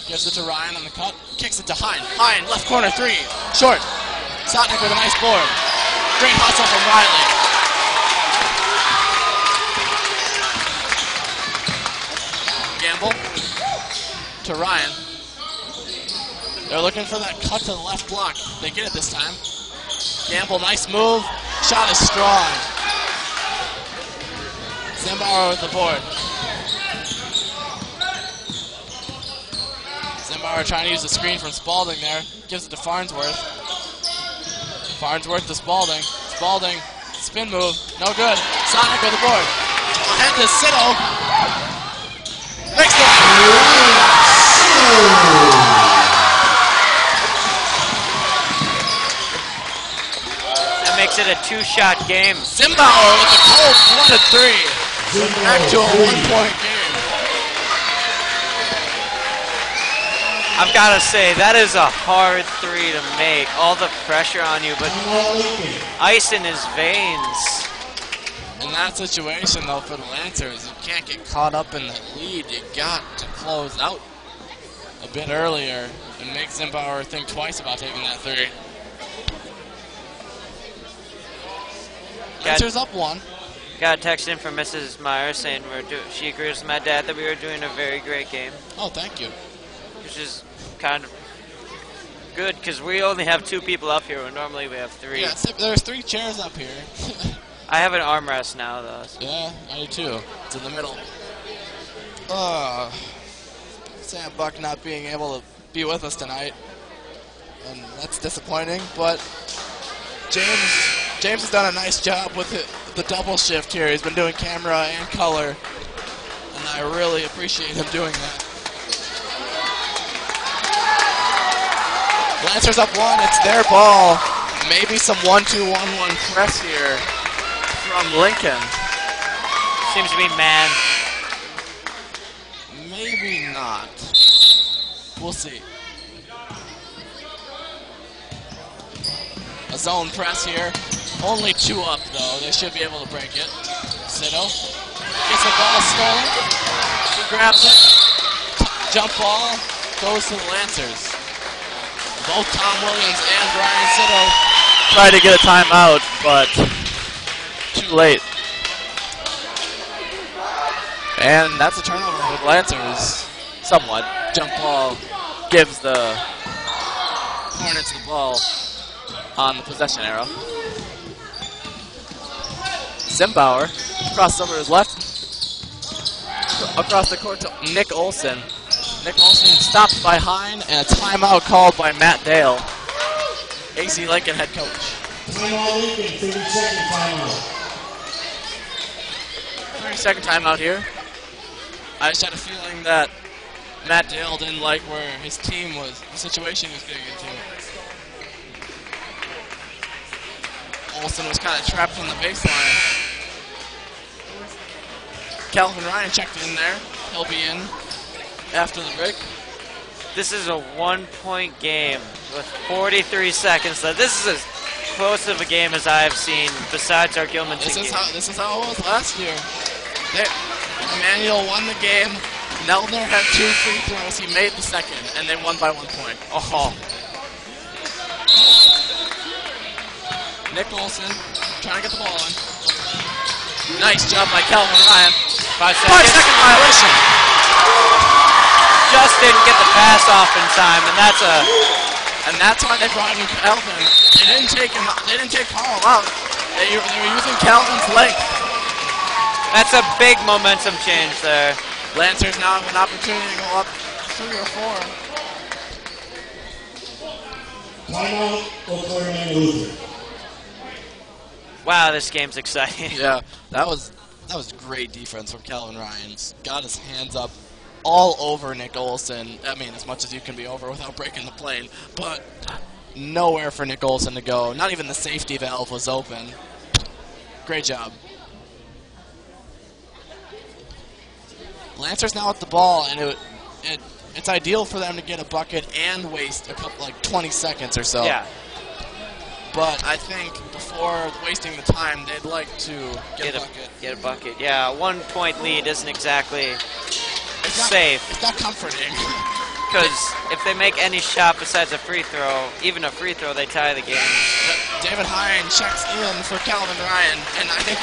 Speaker 2: gives it to Ryan on the cut. Kicks it to Hine. Hine, left corner 3. Short. Sotnick with a nice board. Great hustle from Riley. Gamble to Ryan. They're looking for that cut to the left block. They get it this time. Gamble, nice move. shot is strong. Zimbauer with the board. Zimbauer trying to use the screen from Spalding there. Gives it to Farnsworth. Farnsworth to Spalding. Spalding, spin move, no good. Sonic with the board. Ahead to Sitto. Makes the...
Speaker 3: That makes it a two-shot game.
Speaker 2: Zimbauer with the cold 1-3. Back to a 1-point game.
Speaker 3: I've got to say, that is a hard three to make. All the pressure on you, but ice in his veins.
Speaker 2: In that situation, though, for the Lancers, you can't get caught up in the lead. You got to close out a bit earlier and make Zimbauer think twice about taking that three. Lancers up one.
Speaker 3: Got a text in from Mrs. Meyer saying she agrees with my dad that we were doing a very great game.
Speaker 2: Oh, thank you.
Speaker 3: Which is kind of good because we only have 2 people up here when normally we have 3.
Speaker 2: Yeah, there's 3 chairs up here.
Speaker 3: I have an armrest now, though. So.
Speaker 2: Yeah, I do too. It's in the middle. Sam Buck not being able to be with us tonight, and that's disappointing. But James has done a nice job with the double shift here. He's been doing camera and color, and I really appreciate him doing that. Lancers up one. It's their ball. Maybe some 1-2-1-1 press here from Lincoln.
Speaker 3: Seems to be man.
Speaker 2: Maybe not. We'll see. A zone press here. Only 2 up, though. They should be able to break it. Sitto gets the ball stolen. He grabs it. Jump ball goes to the Lancers. Both Tom Williams and Brian Sitto try to get a timeout, but too late. And that's a turnover for the Lancers, somewhat. Jump ball gives the Hornets the ball on the possession arrow. Zimbauer crosses over his left, across the court to Nick Olson. Nick Olson stopped by Hine, and a timeout called by Matt Dale, AC Lincoln head coach.
Speaker 1: Timeout Lincoln, 30-second timeout.
Speaker 2: 30-second timeout here. I just had a feeling that Matt Dale didn't like where his team was, the situation he was getting into. Olson was kind of trapped from the baseline. Calvin Ryan checked in there. He'll be in after the break.
Speaker 3: This is a 1-point game with 43 seconds left. This is as close of a game as I have seen besides our Gilmanton game.
Speaker 2: This is how it was last year. Emmanuel won the game. Nelner had 2 free throws. He made the second, and they won by 1 point. Oh. Nick Olson trying to get the ball in. Nice job by Calvin Ryan.
Speaker 3: 5 seconds.
Speaker 2: 5-second violation.
Speaker 3: Just didn't get the pass off in time, and
Speaker 2: that's why they brought in Calvin. They didn't take him. They didn't take Carl out. They were using Calvin's length.
Speaker 3: That's a big momentum change there.
Speaker 2: Lancers now have an opportunity to go up 3 or 4.
Speaker 1: Timeout, Eau Claire and Luther.
Speaker 3: Wow, this game's exciting.
Speaker 2: Yeah, that was great defense from Calvin Ryan. Got his hands up all over Nick Olson. I mean, as much as you can be over without breaking the plane, but nowhere for Nick Olson to go. Not even the safety valve was open. Great job. Lancers now at the ball, and it's ideal for them to get a bucket and waste a couple, like 20 seconds or so.
Speaker 3: Yeah.
Speaker 2: But I think before wasting the time, they'd like to get a bucket.
Speaker 3: Get a bucket. Yeah, a 1-point lead isn't exactly safe.
Speaker 2: It's not comforting.
Speaker 3: Because if they make any shot besides a free throw, even a free throw, they tie the game.
Speaker 2: David Hine checks in for Calvin Ryan, and I think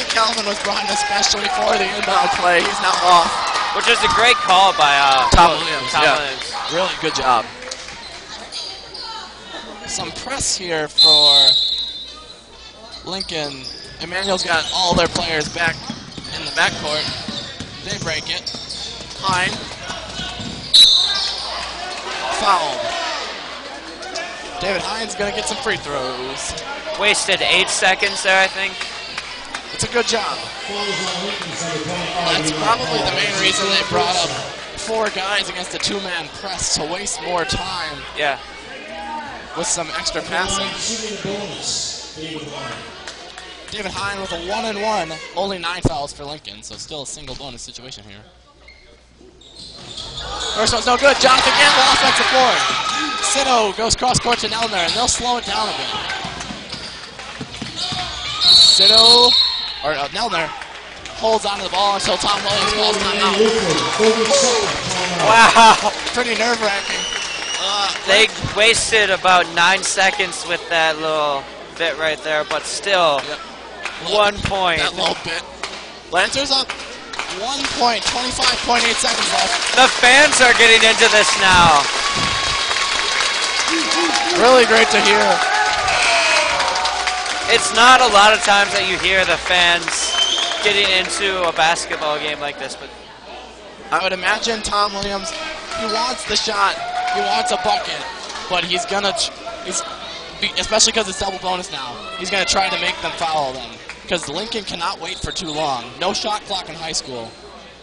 Speaker 2: Calvin was brought in especially for the inbound play. He's now off.
Speaker 3: Which is a great call by
Speaker 2: Tom Williams.
Speaker 3: Williams.
Speaker 2: Really good job. Some press here for Lincoln, Emmanuel's got all their players back in the backcourt. They break it. Hine. Fouled. David Hines going to get some free throws.
Speaker 3: Wasted 8 seconds there, I think.
Speaker 2: It's a good job. That's probably the main reason they brought up 4 guys against a 2-man press to waste more time.
Speaker 3: Yeah.
Speaker 2: With some extra passing. David Hine with a 1-and-1. Only 9 fouls for Lincoln, so still a single bonus situation here. First one's no good. Jonathan Gamble, offensive board. Sito goes cross-court to Nelner, and they'll slow it down a bit. Sito, or Nelner, holds onto the ball until Tom Williams calls timeout.
Speaker 3: Wow.
Speaker 2: Pretty nerve-wracking.
Speaker 3: They wasted about 9 seconds with that little bit right there, but still, 1 point.
Speaker 2: That little bit. Lancers up 1 point, 25.8 seconds left.
Speaker 3: The fans are getting into this now.
Speaker 2: Really great to hear.
Speaker 3: It's not a lot of times that you hear the fans getting into a basketball game like this, but
Speaker 2: I would imagine Tom Williams, he wants the shot, he wants a bucket, but he's gonna, especially because it's double bonus now, he's gonna try to make them foul them. Because Lincoln cannot wait for too long. No shot clock in high school.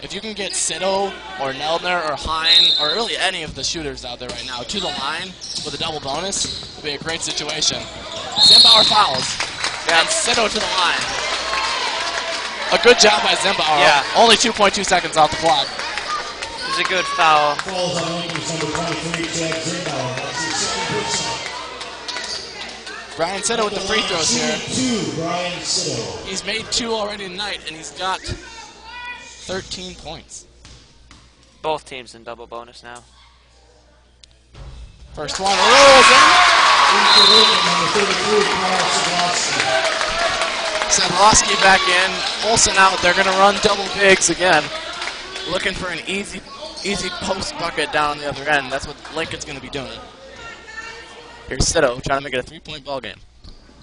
Speaker 2: If you can get Sito or Neldner or Hine or really any of the shooters out there right now to the line with a double bonus, it would be a great situation. Zimbauer fouls. And Sito to the line. A good job by Zimbauer.
Speaker 3: Yeah.
Speaker 2: Only 2.2 seconds off the clock.
Speaker 3: it was a good foul.
Speaker 2: Brian Sito with the free throws here.
Speaker 1: Brian Sito.
Speaker 2: He's made 2 already tonight, and he's got 13 points.
Speaker 3: Both teams in double bonus now.
Speaker 2: First one rolls in. Sadlowski back in. Olsen out. They're going to run double bigs again. Looking for an easy post bucket down the other end. That's what Lincoln's going to be doing. Here's Sito trying to make it a 3-point ball game.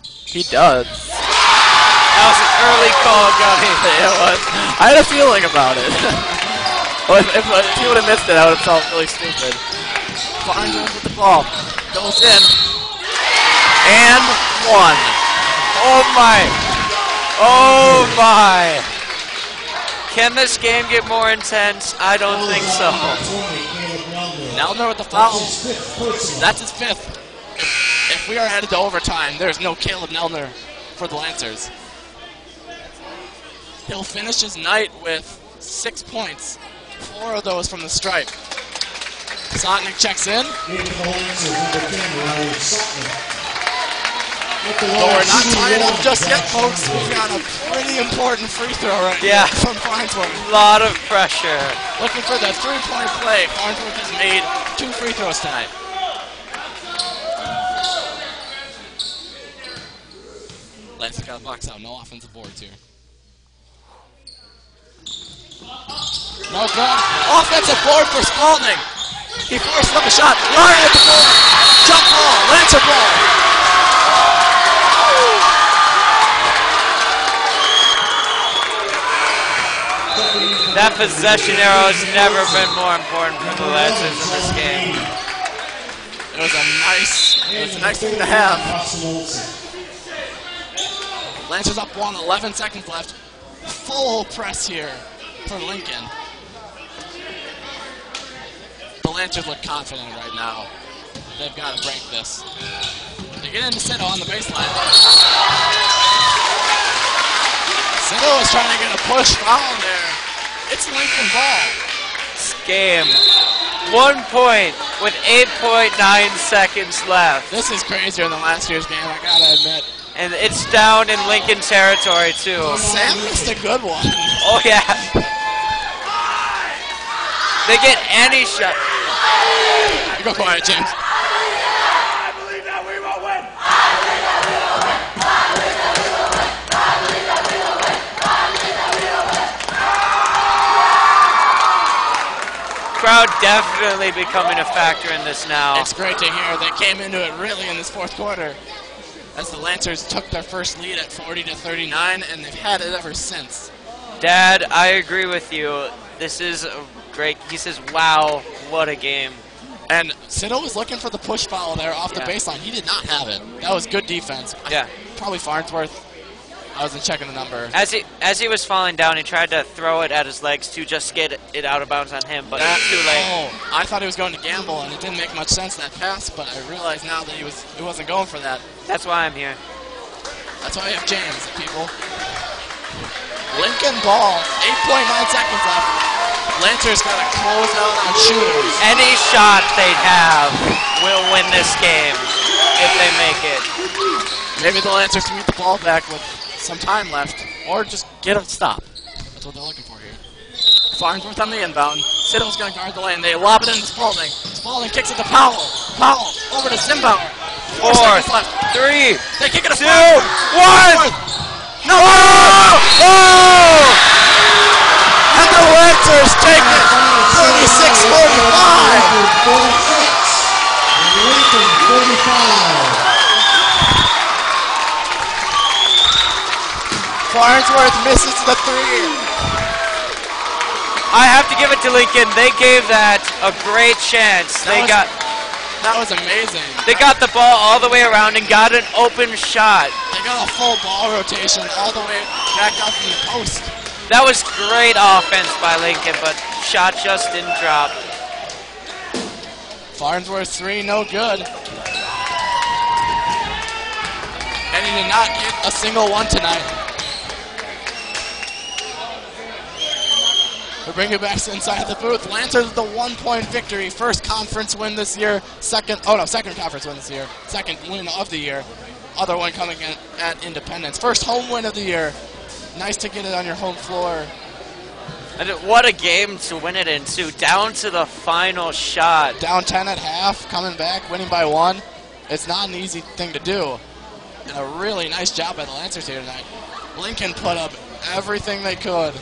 Speaker 2: He does.
Speaker 3: That was an early call, Gummy.
Speaker 2: It was. I had a feeling about it. Well, if he would have missed it, I would have felt really stupid. Farnsworth with the ball. Goes in. And 1.
Speaker 3: Oh my. Oh my. Can this game get more intense? I don't think so.
Speaker 2: Neldner with the foul. That's his 5th. If we are headed to overtime, there's no Caleb Neldner for the Lancers. He'll finish his night with 6 points. 4 of those from the stripe. Sotnick checks in. But we're not tied up just yet, folks. We've got a pretty important free throw right now from Farnsworth.
Speaker 3: A lot of pressure.
Speaker 2: Looking for the 3-point play. Farnsworth has made 2 free throws tonight. Lancers got a box out. No offensive boards here. No good. Offensive board for Spalding. He forced up a shot. Ryan at the board. Jump ball. Lancer ball.
Speaker 3: That possession arrow has never been more important for the Lancers in this game.
Speaker 2: It was a nice thing to have. Lancers up 1, 11 seconds left. Full press here for Lincoln. The Lancers look confident right now. They've got to break this. They get into Sito on the baseline. Sito is trying to get a push foul there. It's Lincoln ball.
Speaker 3: This game, 1 point with 8.9 seconds left.
Speaker 2: This is crazier than last year's game, I gotta admit.
Speaker 3: And it's down in Lincoln territory, too.
Speaker 2: Sam missed a good one.
Speaker 3: Oh, yeah. They get any shot.
Speaker 2: You go quiet, James.
Speaker 1: I believe that we will win.
Speaker 3: Crowd definitely becoming a factor in this now.
Speaker 2: It's great to hear. They came into it really in this 4th quarter. as the Lancers took their first lead at 40-39, and they've had it ever since.
Speaker 3: Dad, I agree with you. This is a great. He says, "Wow, what a game!"
Speaker 2: And Siddle was looking for the push foul there off the baseline. He did not have it. That was good defense.
Speaker 3: Yeah.
Speaker 2: Probably Farnsworth. I wasn't checking the number.
Speaker 3: As he was falling down, he tried to throw it at his legs to just get it out of bounds on him, but it was too late.
Speaker 2: Oh, I thought he was going to gamble, and it didn't make much sense, that pass, but I realize now that he wasn't going for that.
Speaker 3: That's why I'm here.
Speaker 2: That's why we have James, people. Lincoln ball, 8.9 seconds left. Lancers got to close out on shooters.
Speaker 3: Any shot they have will win this game if they make it.
Speaker 2: Maybe the Lancers can get the ball back with some time left, or just get a stop. That's what they're looking for here. Farnsworth on the inbound. Siddle's going to guard the lane. They lob it into Spalding. Spalding kicks it to Powell. Powell over to Zimbauer. 4 seconds left.
Speaker 3: 3,
Speaker 2: They kick it to
Speaker 3: 2,
Speaker 2: Farnsworth.
Speaker 3: 1. No! Oh!
Speaker 2: And the Lancers take it 36-45.
Speaker 1: 45.
Speaker 2: Farnsworth misses the three.
Speaker 3: I have to give it to Lincoln. They gave that a great chance.
Speaker 2: That was amazing.
Speaker 3: They got the ball all the way around and got an open shot.
Speaker 2: They got a full ball rotation all the way back up from the post.
Speaker 3: That was great offense by Lincoln, but shot just didn't drop.
Speaker 2: Farnsworth three, no good. And he did not get a single one tonight. We bring it back inside the booth. Lancers with the 1-point victory. First conference win this year. Second conference win this year. Second win of the year. Other one coming in at Independence. First home win of the year. Nice to get it on your home floor.
Speaker 3: And what a game to win it into. Down to the final shot.
Speaker 2: Down 10 at half, coming back, winning by 1. It's not an easy thing to do. And a really nice job by the Lancers here tonight. Lincoln put up everything they could.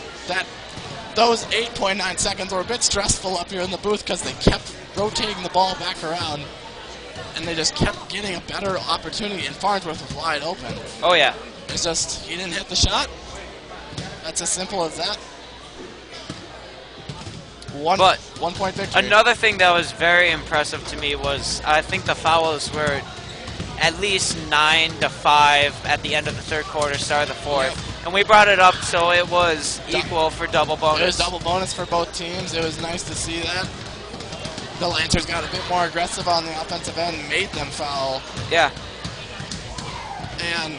Speaker 2: Those 8.9 seconds were a bit stressful up here in the booth because they kept rotating the ball back around, and they just kept getting a better opportunity, and Farnsworth was wide open.
Speaker 3: Oh, yeah.
Speaker 2: It's just, he didn't hit the shot. That's as simple as that. One point victory.
Speaker 3: Another thing that was very impressive to me was I think the fouls were at least 9 to 5 at the end of the third quarter, start of the fourth. Yep. And we brought it up so it was equal for double bonus.
Speaker 2: It was double bonus for both teams. It was nice to see that. The Lancers got a bit more aggressive on the offensive end, made them foul.
Speaker 3: Yeah.
Speaker 2: And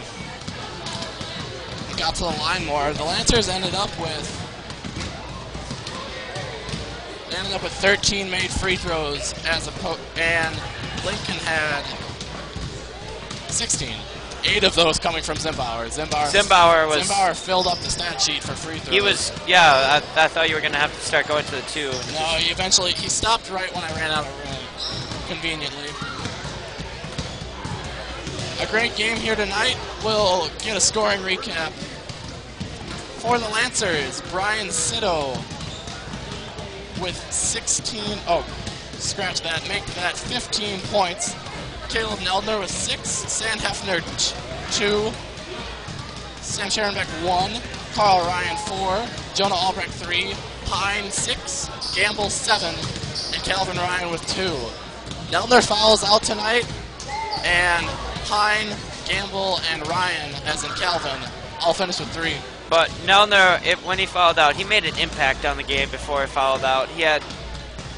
Speaker 2: got to the line more. The Lancers ended up with 13 made free throws and Lincoln had 16. 8 of those coming from Zimbauer. Zimbauer filled up the stat sheet for free throws.
Speaker 3: He was, yeah, I thought you were going to have to start going to the 2.
Speaker 2: No, he stopped right when I ran out of room, conveniently. A great game here tonight. We'll get a scoring recap. For the Lancers, Brian Sitto with make that 15 points. Caleb Neldner with 6, Sam Hefner 2, Sam Sharonbeck 1, Carl Ryan 4, Jonah Albrecht 3, Pine 6, Gamble 7, and Calvin Ryan with 2. Neldner fouls out tonight, and Pine, Gamble, and Ryan, as in Calvin, all finished with 3.
Speaker 3: But Neldner, when he fouled out, he made an impact on the game before he fouled out. He had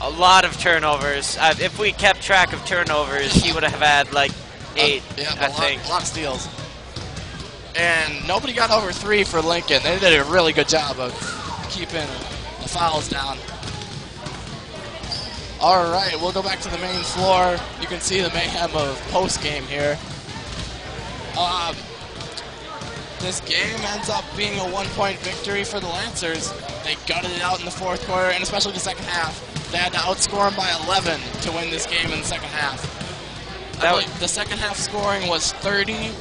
Speaker 3: a lot of turnovers. If we kept track of turnovers, he would have had like 8, I think.
Speaker 2: A lot of steals. And nobody got over 3 for Lincoln. They did a really good job of keeping the fouls down. All right, we'll go back to the main floor. You can see the mayhem of post-game here. This game ends up being a 1-point victory for the Lancers. They gutted it out in the fourth quarter, and especially the second half. They had to outscore them by 11 to win this game in the second half. The second half scoring was 30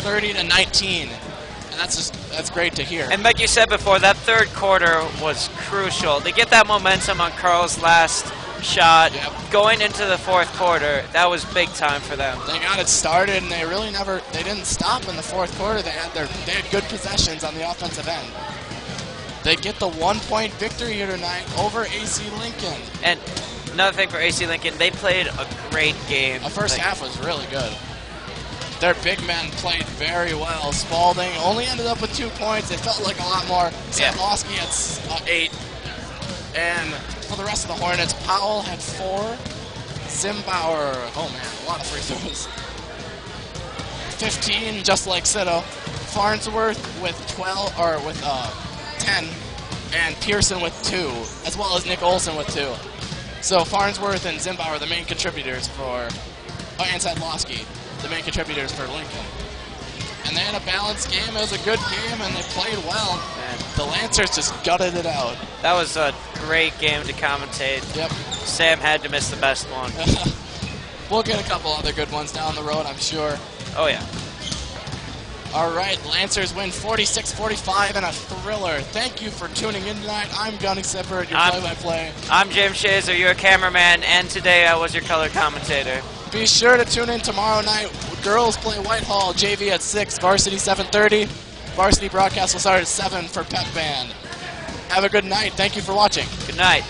Speaker 2: to 19, and that's great to hear.
Speaker 3: And like you said before, that third quarter was crucial. They get that momentum on Carl's last shot.
Speaker 2: Yep.
Speaker 3: Going into the fourth quarter, that was big time for them.
Speaker 2: They got it started, and they didn't stop in the fourth quarter. They had good possessions on the offensive end. They get the 1-point victory here tonight over AC Lincoln.
Speaker 3: And another thing for AC Lincoln, they played a great game.
Speaker 2: The first half was really good. Their big men played very well. Spalding only ended up with 2 points. It felt like a lot more. Sadlowski had 8. And for the rest of the Hornets, Powell had 4. Zimbauer, oh man, a lot of free throws. 15, just like Cito. Farnsworth with 10, and Pearson with 2, as well as Nick Olson with 2. So Farnsworth and Zimbauer, the main contributors for, and Sadlowski, the main contributors for Lincoln. And they had a balanced game. It was a good game, and they played well. And the Lancers just gutted it out.
Speaker 3: That was a great game to commentate.
Speaker 2: Yep.
Speaker 3: Sam had to miss the best one.
Speaker 2: We'll get a couple other good ones down the road, I'm sure.
Speaker 3: Oh, yeah.
Speaker 2: All right, Lancers win 46-45 in a thriller. Thank you for tuning in tonight. I'm Gunny Sippert, your play-by-play.
Speaker 3: I'm Jim Shazer, your cameraman, and today I was your color commentator.
Speaker 2: Be sure to tune in tomorrow night. Girls play Whitehall, JV at 6, Varsity 7:30. Varsity broadcast will start at 7 for Pep Band. Have a good night. Thank you for watching.
Speaker 3: Good night.